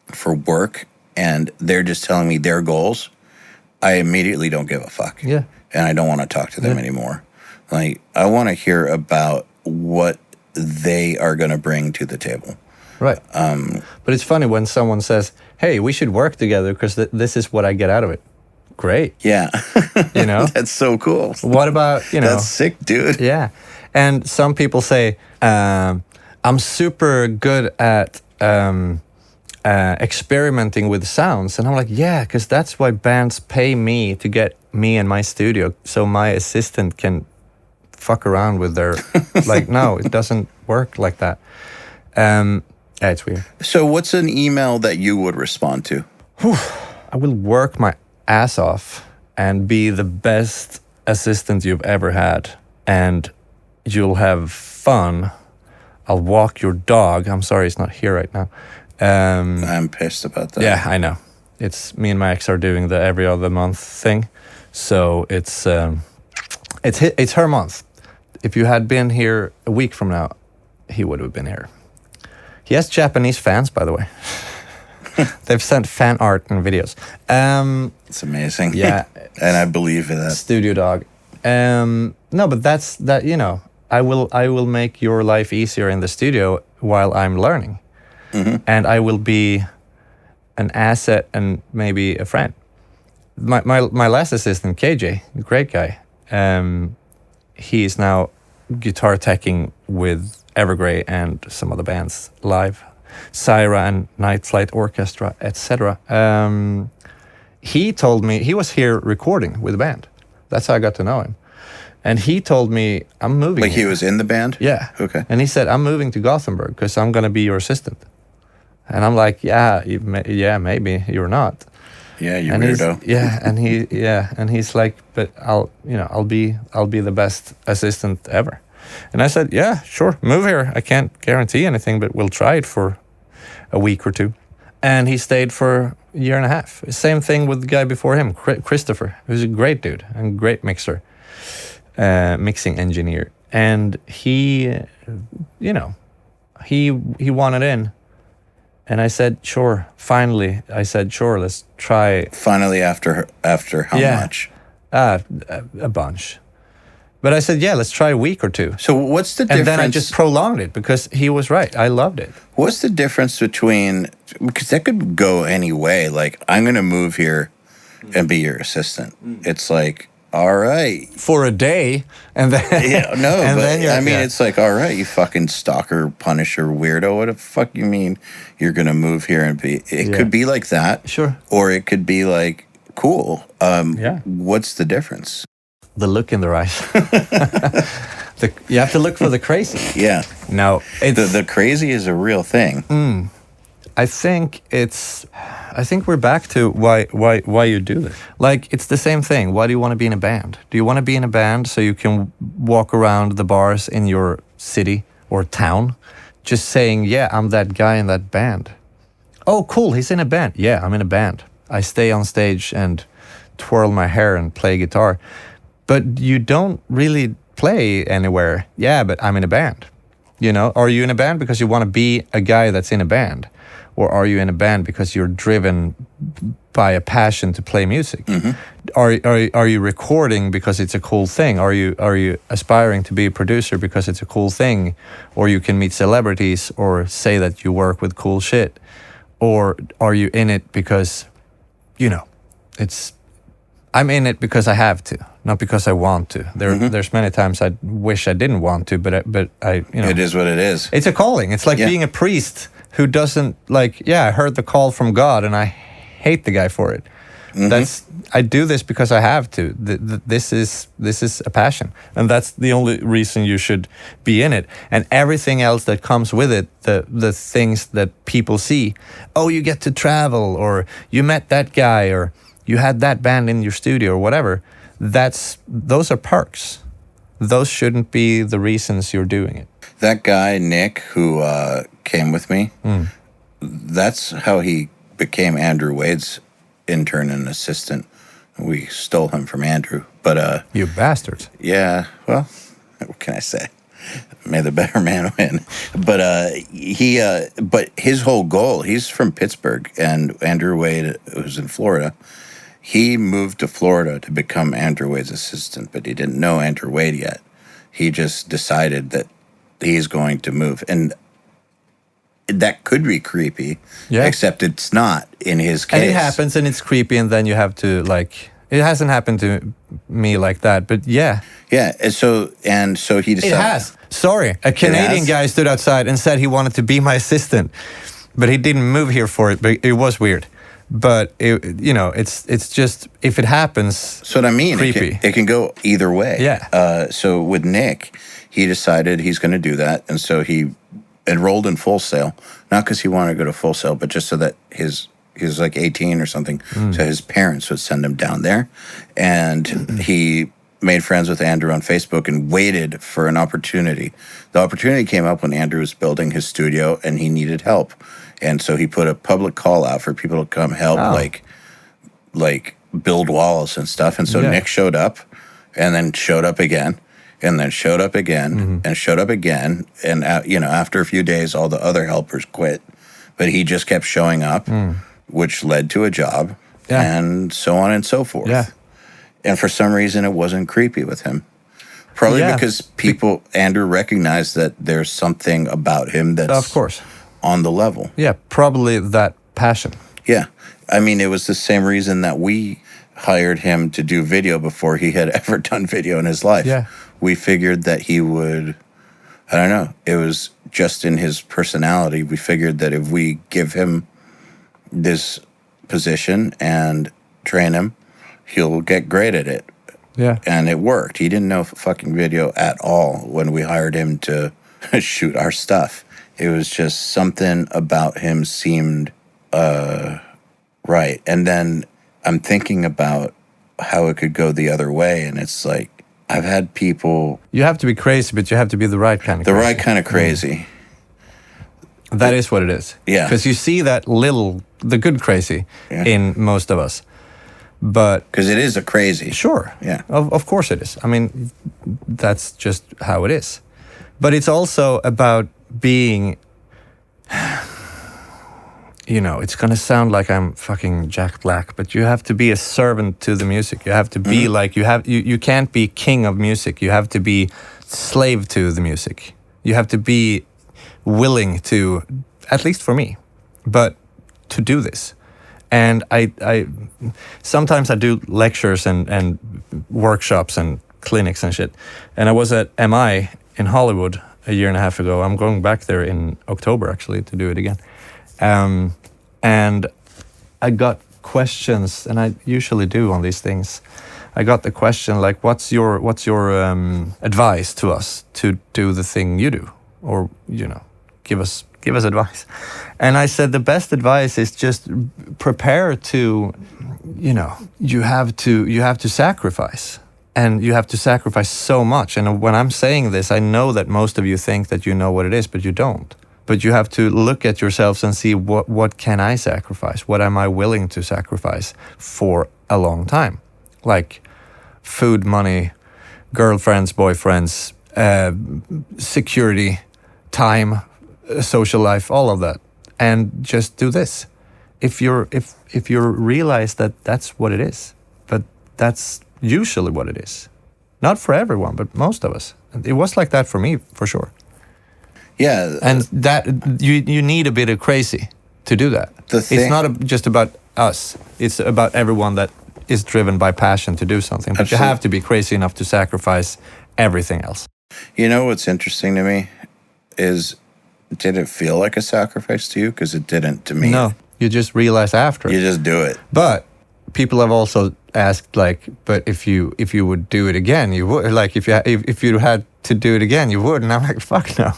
for work and they're just telling me their goals, I immediately don't give a fuck. Yeah. And I don't want to talk to them anymore. Like, I want to hear about what they are going to bring to the table. Right. But it's funny when someone says, "Hey, we should work together because this is what I get out of it." Great. Yeah. That's so cool. What about, That's sick, dude. Yeah. And some people say, I'm super good at experimenting with sounds. And I'm like, yeah, because that's why bands pay me to get me in my studio, so my assistant can fuck around with their, like, no, it doesn't work like that. It's weird. So what's an email that you would respond to? I will work my ass off and be the best assistant you've ever had, and you'll have fun. I'll walk your dog. I'm sorry it's not here right now. I'm pissed about that. Yeah, I know. It's me and my ex are doing the every other month thing, so it's her month. If you had been here a week from now, he would have been here. He has Japanese fans, by the way. They've sent fan art and videos. It's amazing. Yeah. And I believe in that. Studio dog. No, but that's that, I will make your life easier in the studio while I'm learning. Mm-hmm. And I will be an asset and maybe a friend. My last assistant, KJ, great guy. He is now guitar teching with Evergrey and some other bands live, Syra and Night Flight Orchestra, etc. He told me he was here recording with the band. That's how I got to know him. And he told me, I'm moving. Like he was in the band? Yeah. Okay. And he said, I'm moving to Gothenburg because I'm going to be your assistant. And I'm like, yeah, maybe you're not. Yeah, you and weirdo. And he's like, but I'll be the best assistant ever. And I said, yeah, sure, move here. I can't guarantee anything, but we'll try it for a week or two. And he stayed for a year and a half. Same thing with the guy before him, Christopher, who's a great dude and great mixer, mixing engineer. And he wanted in. And I said, sure, finally. I said, sure, let's try. Finally, after how much? A bunch. But I said, yeah, let's try a week or two. So what's the difference? And then I just prolonged it because he was right. I loved it. What's the difference between, because that could go any way. Like, I'm going to move here and be your assistant. It's like, all right. For a day. And then. Yeah, no, but I mean, it's like, all right, you fucking stalker, punisher, weirdo. What the fuck you mean you're going to move here and be, it could be like that. Sure. Or it could be like, cool. What's the difference? The look in their eyes. You have to look for the crazy. Yeah. No, it's the crazy is a real thing. I think we're back to why you do this. Like, it's the same thing. Why do you want to be in a band? Do you want to be in a band so you can walk around the bars in your city or town just saying, yeah, I'm that guy in that band? Oh, cool, he's in a band. Yeah, I'm in a band. I stay on stage and twirl my hair and play guitar. But you don't really play anywhere. Yeah, but I'm in a band. Are you in a band because you want to be a guy that's in a band? Or are you in a band because you're driven by a passion to play music? Mm-hmm. Are you recording because it's a cool thing? Are you aspiring to be a producer because it's a cool thing? Or you can meet celebrities or say that you work with cool shit? Or are you in it because, I'm in it because I have to, not because I want to. There's many times I wish I didn't want to, but I It is what it is. It's a calling. It's like being a priest who doesn't I heard the call from God and I hate the guy for it. I do this because I have to. This is a passion, and that's the only reason you should be in it. And everything else that comes with it, the things that people see. Oh, you get to travel, or you met that guy, or you had that band in your studio, or whatever. Those are perks. Those shouldn't be the reasons you're doing it. That guy, Nick, who came with me, that's how he became Andrew Wade's intern and assistant. We stole him from Andrew. But you bastards. Yeah, well, what can I say? May the better man win. But but his whole goal, he's from Pittsburgh, and Andrew Wade was in Florida. He moved to Florida to become Andrew Wade's assistant, but he didn't know Andrew Wade yet. He just decided that he's going to move. And that could be creepy, except it's not in his case. And it happens, and it's creepy, and then you have to, it hasn't happened to me like that, but yeah. Yeah, and so he decided. It has. Sorry, a Canadian guy stood outside and said he wanted to be my assistant, but he didn't move here for it, but it was weird. But, it's just, if it happens, so what I mean, creepy. It can go either way. Yeah. So with Nick, he decided he's going to do that, and so he enrolled in Full Sail, not because he wanted to go to Full Sail, but just so that he was like 18 or something, so his parents would send him down there. And he made friends with Andrew on Facebook and waited for an opportunity. The opportunity came up when Andrew was building his studio and he needed help. And so he put a public call out for people to come help, like build walls and stuff. And so Nick showed up, and then showed up again, and then showed up again, and showed up again. And, after a few days, all the other helpers quit. But he just kept showing up, which led to a job, and so on and so forth. Yeah. And for some reason, it wasn't creepy with him. Probably because Andrew recognized that there's something about him that's of course on the level. Yeah, probably that passion. Yeah. I mean, it was the same reason that we hired him to do video before he had ever done video in his life. Yeah. We figured that he would, I don't know, it was just in his personality. We figured that if we give him this position and train him, he'll get great at it. Yeah. And it worked. He didn't know fucking video at all when we hired him to shoot our stuff. It was just something about him seemed right. And then I'm thinking about how it could go the other way, and it's like, I've had people... You have to be crazy, but you have to be the right kind of the crazy. right kind of crazy. That is what it is. Yeah. Because you see that the good crazy in most of us. But... Because it is a crazy. Sure. Yeah. Of course it is. I mean, that's just how it is. But it's also about being... You know, it's going to sound like I'm fucking Jack Black, but you have to be a servant to the music. You have to be like, you can't be king of music. You have to be slave to the music. You have to be willing to, at least for me, but to do this. And I sometimes I do lectures and workshops and clinics and shit. And I was at MI in Hollywood a year and a half ago. I'm going back there in October, actually, to do it again. And I got questions, and I usually do on these things. I got the question like, "What's your advice to us to do the thing you do, or give us advice?" And I said the best advice is just prepare to, you have to sacrifice, and you have to sacrifice so much. And when I'm saying this, I know that most of you think that you know what it is, but you don't. But you have to look at yourselves and see what can I sacrifice? What am I willing to sacrifice for a long time? Like food, money, girlfriends, boyfriends, security, time, social life, all of that. And just do this. If you realize that that's what it is, but that's usually what it is. Not for everyone, but most of us. It was like that for me, for sure. Yeah. And that you need a bit of crazy to do that. It's not just about us. It's about everyone that is driven by passion to do something. But you have to be crazy enough to sacrifice everything else. You know what's interesting to me is, did it feel like a sacrifice to you? Because it didn't to me. No, you just realize after. You just do it. But people have also asked, like, but if you would do it again, you would. Like, if you had to do it again, you would. And I'm like, fuck no,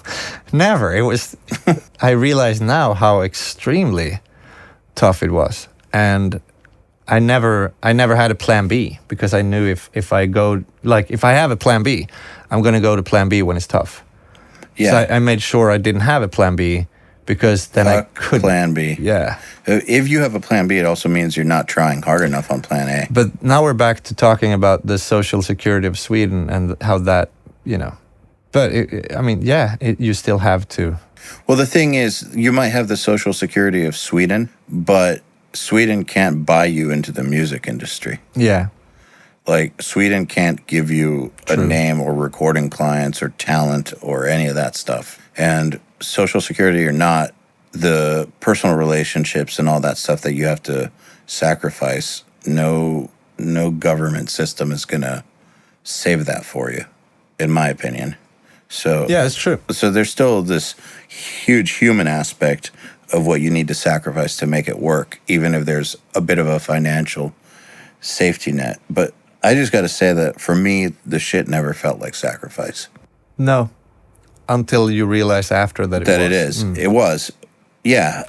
never. It was. I realize now how extremely tough it was, and I never had a plan B, because I knew if I go, like, if I have a plan B, I'm gonna go to plan B when it's tough. Yeah. So I made sure I didn't have a plan B, because then I could plan B. Yeah. If you have a plan B, it also means you're not trying hard enough on plan A. But now we're back to talking about the social security of Sweden and how that, But you still have to. Well, the thing is, you might have the social security of Sweden, but Sweden can't buy you into the music industry. Yeah. Like, Sweden can't give you a name or recording clients or talent or any of that stuff. And social security or not, the personal relationships and all that stuff that you have to sacrifice, no government system is going to save that for you, in my opinion. So yeah, it's true. So there's still this huge human aspect of what you need to sacrifice to make it work, even if there's a bit of a financial safety net. But I just got to say that for me, the shit never felt like sacrifice. No, until you realize after that it is. It was. Yeah.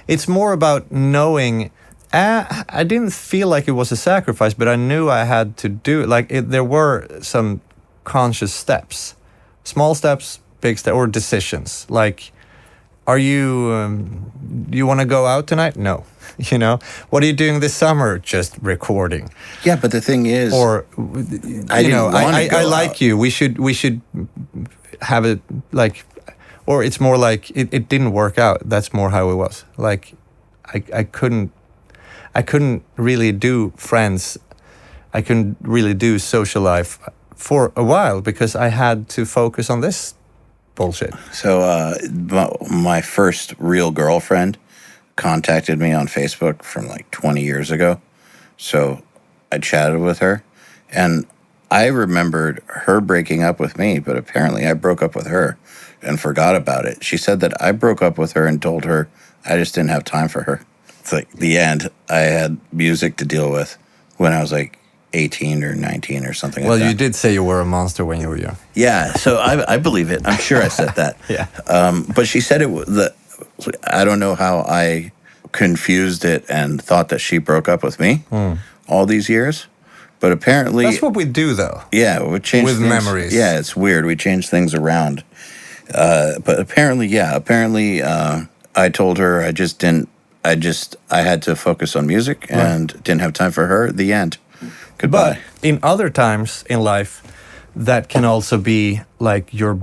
It's more about knowing. I didn't feel like it was a sacrifice, but I knew I had to do it. Like, there were some conscious steps. Small steps, big steps, or decisions. Like, do you want to go out tonight? No. What are you doing this summer? Just recording. Yeah, but the thing is, or I like out. you. We should have it like, or it's more like it didn't work out. That's more how it was. Like, I couldn't really do friends. I couldn't really do social life for a while because I had to focus on this bullshit. So my first real girlfriend, contacted me on Facebook from like 20 years ago. So I chatted with her, and I remembered her breaking up with me, but apparently I broke up with her and forgot about it. She said that I broke up with her and told her I just didn't have time for her. It's like the end. I had music to deal with when I was like 18 or 19 or something like that. Well, you did say you were a monster when you were young. Yeah, so I believe it. I'm sure I said that. Yeah. But she said it was I don't know how I confused it and thought that she broke up with me all these years. But apparently... That's what we do, though. Yeah, we change with things. Memories. Yeah, it's weird. We change things around. But apparently, I told her I had to focus on music and didn't have time for her. The end. Goodbye. But in other times in life, that can also be like your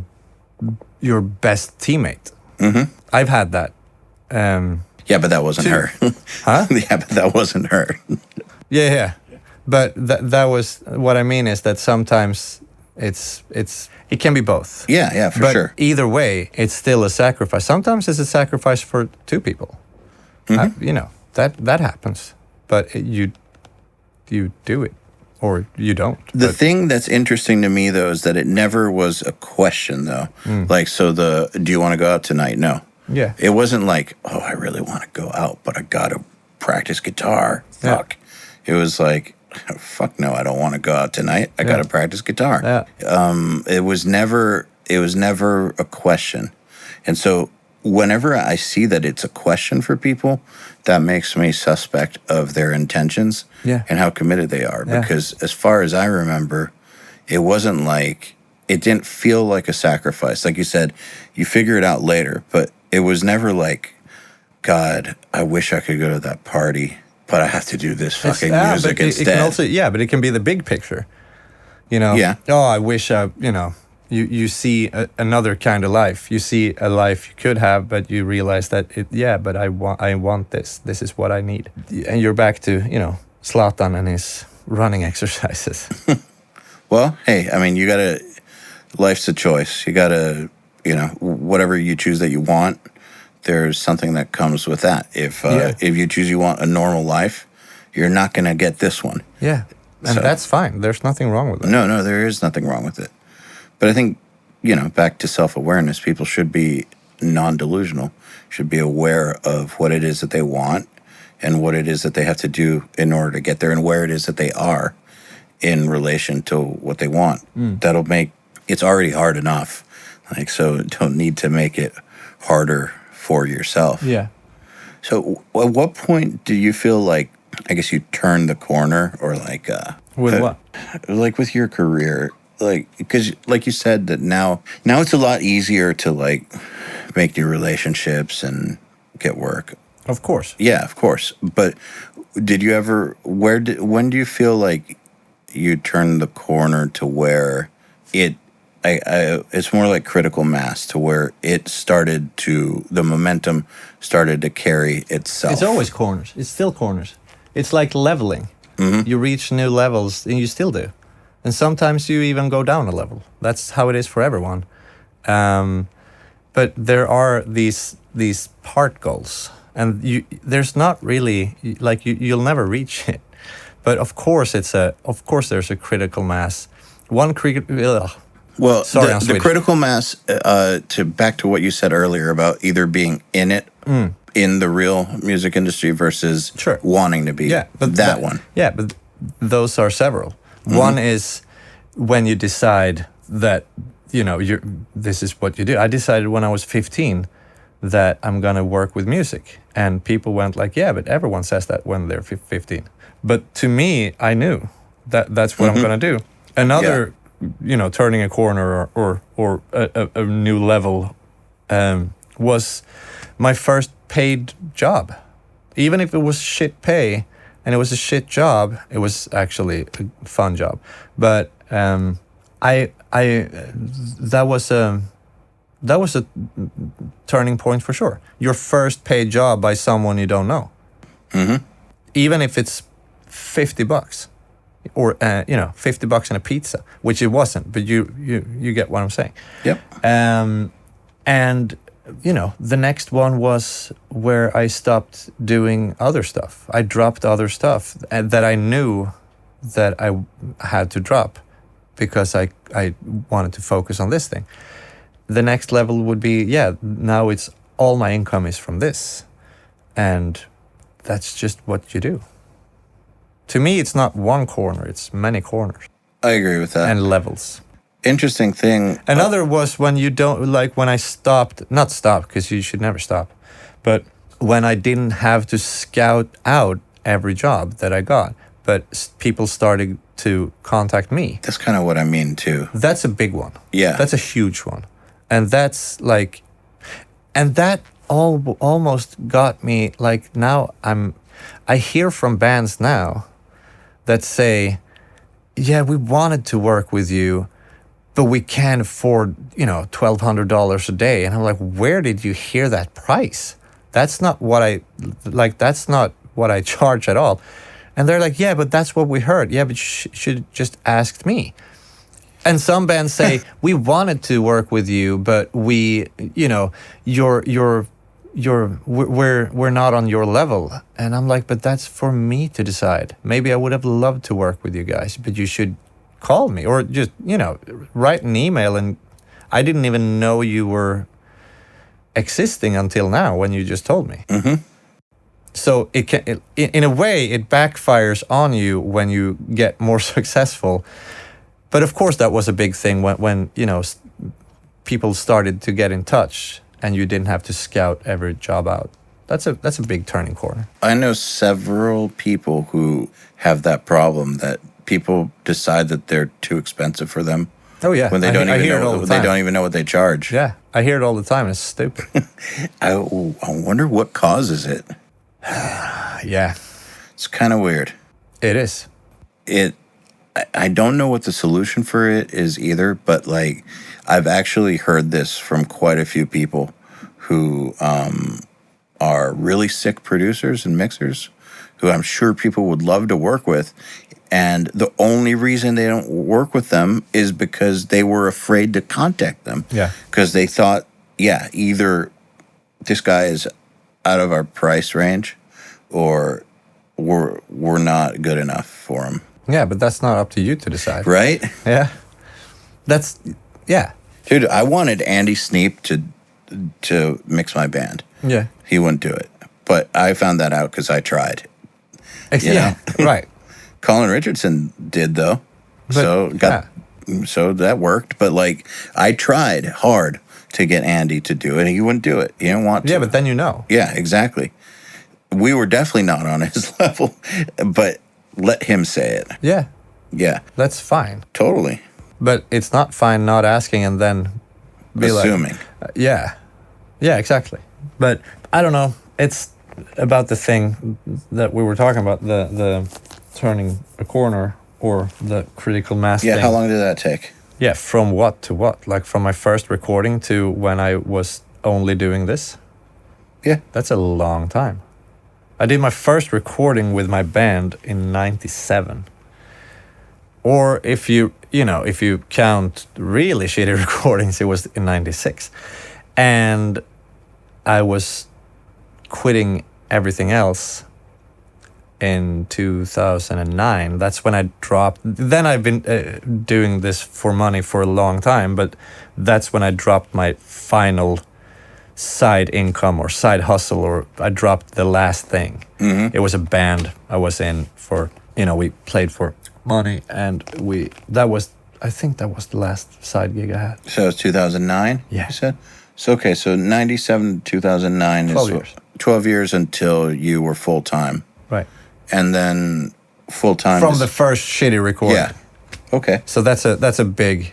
best teammate. Mm-hmm. I've had that. Yeah, but that wasn't her. Huh? Yeah, but that wasn't her. Yeah. But that was what I mean is that sometimes it can be both. Yeah, for but sure. Either way, it's still a sacrifice. Sometimes it's a sacrifice for two people. Mm-hmm. That happens. But you do it or you don't. The thing that's interesting to me though is that it never was a question though. Like, so do you want to go out tonight? No. Yeah. It wasn't like, oh, I really want to go out, but I got to practice guitar. Fuck. It was like, fuck no, I don't want to go out tonight. I got to practice guitar. Yeah. It was never a question. And so whenever I see that it's a question for people, that makes me suspect of their intentions and how committed they are. Because as far as I remember, it wasn't like, it didn't feel like a sacrifice. Like you said, you figure it out later, but it was never like, God, I wish I could go to that party, but I have to do this fucking music instead. It can also, but it can be the big picture. Yeah. Oh, I wish you see another kind of life. You see a life you could have, but you realize that but I want this. This is what I need. And you're back to, Zlatan and his running exercises. Well, hey, I mean, life's a choice. You gotta, whatever you choose that you want, there's something that comes with that. If you choose you want a normal life, you're not gonna get this one. Yeah, and that's fine. There's nothing wrong with it. No, there is nothing wrong with it. But I think, back to self-awareness, people should be non-delusional, should be aware of what it is that they want and what it is that they have to do in order to get there and where it is that they are in relation to what they want. That'll make, it's already hard enough. Like, so don't need to make it harder for yourself. Yeah. So at what point do you feel like, I guess you turned the corner or like... with what? Like with your career, like, because like you said that now it's a lot easier to like make new relationships and get work. Of course. Yeah, of course. But did you ever, when do you feel like you turned the corner to where it's more like critical mass to where the momentum started to carry itself? It's always corners. It's still corners. It's like leveling. Mm-hmm. You reach new levels, and you still do. And sometimes you even go down a level. That's how it is for everyone. But there are these part goals, and there's not really like you'll never reach it. But of course there's a critical mass. Well, the critical mass. Back to what you said earlier about either being in it. In the real music industry versus wanting to be. Yeah, but that one. Yeah, but those are several. Mm-hmm. One is when you decide that, this is what you do. I decided when I was 15 that I'm going to work with music. And people went like, yeah, but everyone says that when they're 15. But to me, I knew that that's what I'm going to do. Another, turning a corner or a new level was my first paid job. Even if it was shit pay and it was a shit job, it was actually a fun job. But that was a turning point for sure. Your first paid job by someone you don't know. Mm-hmm. Even if it's $50 or $50 and a pizza, which it wasn't, but you get what I'm saying. Yep. And the next one was where I stopped doing other stuff. I dropped other stuff that I knew that I had to drop because I wanted to focus on this thing. The next level would be, now it's all my income is from this. And that's just what you do. To me, it's not one corner, it's many corners. I agree with that. And levels. Interesting thing. Another was when you don't, like when I not stop, because you should never stop, but when I didn't have to scout out every job that I got, but people started to contact me. That's kind of what I mean too. That's a big one. Yeah. That's a huge one. And that's like, and that almost got me, like now I hear from bands now that say, yeah, we wanted to work with you, but we can't afford, $1,200 a day. And I'm like, where did you hear that price? That's not what I charge at all. And they're like, yeah, but that's what we heard. Yeah, but you should just asked me. And some bands say, we wanted to work with you, but we're not on your level. And I'm like, but that's for me to decide. Maybe I would have loved to work with you guys, but you should call me or just, write an email. And I didn't even know you were existing until now when you just told me. Mm-hmm. So in a way, it backfires on you when you get more successful. But of course, that was a big thing when people started to get in touch and you didn't have to scout every job out. That's a big turning corner. I know several people who have that problem, that people decide that they're too expensive for them. Oh yeah, when they don't even know what they charge. Yeah, I hear it all the time. It's stupid. I wonder what causes it. Yeah, it's kind of weird. It is. I don't know what the solution for it is either, but like I've actually heard this from quite a few people who are really sick producers and mixers who I'm sure people would love to work with. And the only reason they don't work with them is because they were afraid to contact them. Yeah. Because they thought, either this guy is out of our price range or we're not good enough for him. Yeah, but that's not up to you to decide. Right? Yeah. Dude, I wanted Andy Sneap to mix my band. Yeah. He wouldn't do it. But I found that out because I tried. Right. Colin Richardson did, though. But, so that worked. But, like, I tried hard to get Andy to do it, and he wouldn't do it. He didn't want to. Yeah, but then you know. Yeah, exactly. We were definitely not on his level, but let him say it. Yeah. Yeah. That's fine. Totally. But it's not fine not asking and then be assuming. Like, yeah. Yeah, exactly. But I don't know. It's about the thing that we were talking about, the turning a corner or the critical mass thing. How long did that take? Yeah, from what to what? Like from my first recording to when I was only doing this? Yeah. That's a long time. I did my first recording with my band in 97. Or if you count really shitty recordings, it was in 96. And I was quitting everything else in 2009. That's when I dropped. Then I've been doing this for money for a long time, but that's when I dropped my final side income or side hustle, or I dropped the last thing. Mm-hmm. It was a band I was in for, we played for money, and I think that was the last side gig I had. So it was 2009, yeah. You said? So, okay, so 97 to 2009 12 is years. 12 years until you were full-time. Right. And then full-time From the first shitty recording. Yeah. Okay. So that's a big,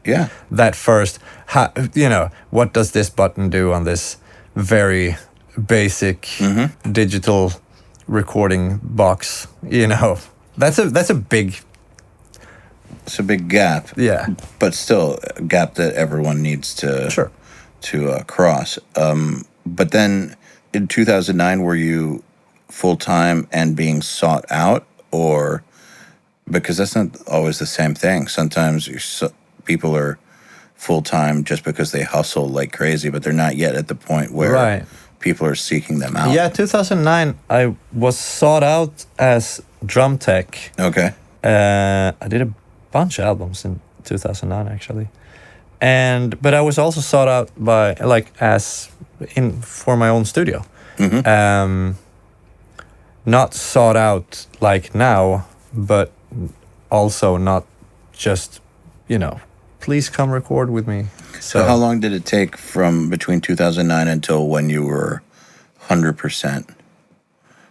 yeah. That first, what does this button do on this very basic digital recording box? That's a big. It's a big gap. Yeah. But still a gap that everyone needs to cross. But then in 2009, were you full-time and being sought out, or? Because that's not always the same thing. Sometimes people are full-time just because they hustle like crazy, but they're not yet at the point where people are seeking them out. Yeah, 2009, I was sought out as drum tech. Okay. I did a bunch of albums in 2009, actually. But I was also sought out by, for my own studio. Not sought out like now, but also not just, please come record with me. So how long did it take from between 2009 until when you were 100%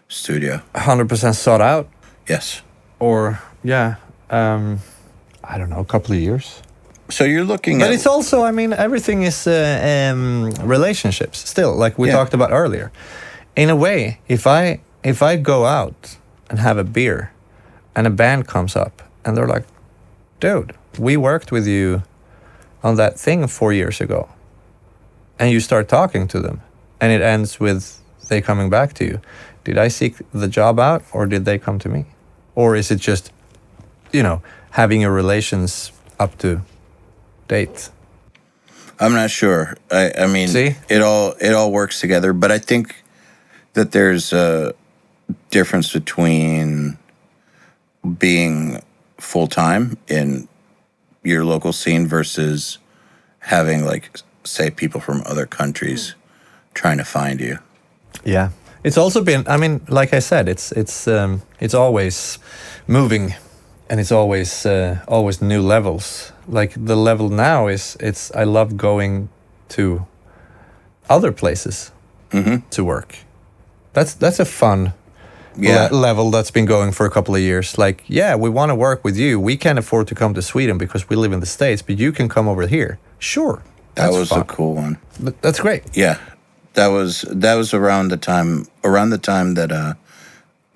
studio? 100% sought out? Yes. Or, I don't know, a couple of years. So you're looking But it's also, everything is relationships still, like we talked about earlier. In a way, if I go out and have a beer and a band comes up and they're like, dude, we worked with you on that thing 4 years ago. And you start talking to them and it ends with they coming back to you. Did I seek the job out or did they come to me? Or is it just, having your relations up to date? I'm not sure. I mean, See? It all works together, but I think that there's a difference between being full-time in your local scene versus having, say, people from other countries trying to find you. Yeah. It's also been, like I said, it's always moving and it's always new levels. Like the level now is I love going to other places to work. That's a fun level that's been going for a couple of years. Like, we want to work with you. We can't afford to come to Sweden because we live in the States, but you can come over here. Sure. That was fun. a cool one. But that's great. Yeah. That was around the time that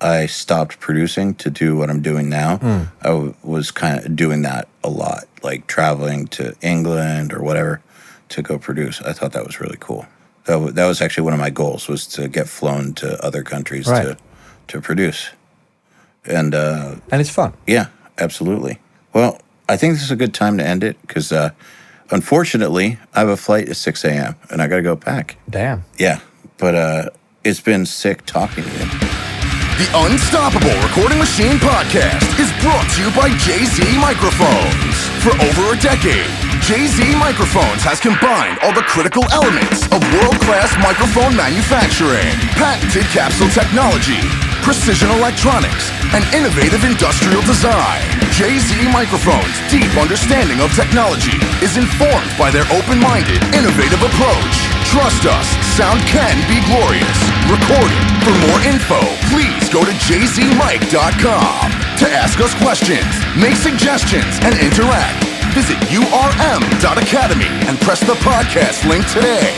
I stopped producing to do what I'm doing now. I was kind of doing that a lot, like traveling to England or whatever to go produce. I thought that was really cool. That was actually one of my goals, was to get flown to other countries to produce. And it's fun. Yeah, absolutely. Well, I think this is a good time to end it because unfortunately, I have a flight at 6 a.m. and I got to go back. Damn. Yeah, but it's been sick talking to you. The Unstoppable Recording Machine Podcast is brought to you by JZ Microphones. For over a decade, JZ Microphones has combined all the critical elements of world-class microphone manufacturing, patented capsule technology, precision electronics, and innovative industrial design. JZ Microphones' deep understanding of technology is informed by their open-minded, innovative approach. Trust us, sound can be glorious. Recording. For more info, please go to jzmic.com. To ask us questions, make suggestions, and interact, visit urm.academy and press the podcast link today.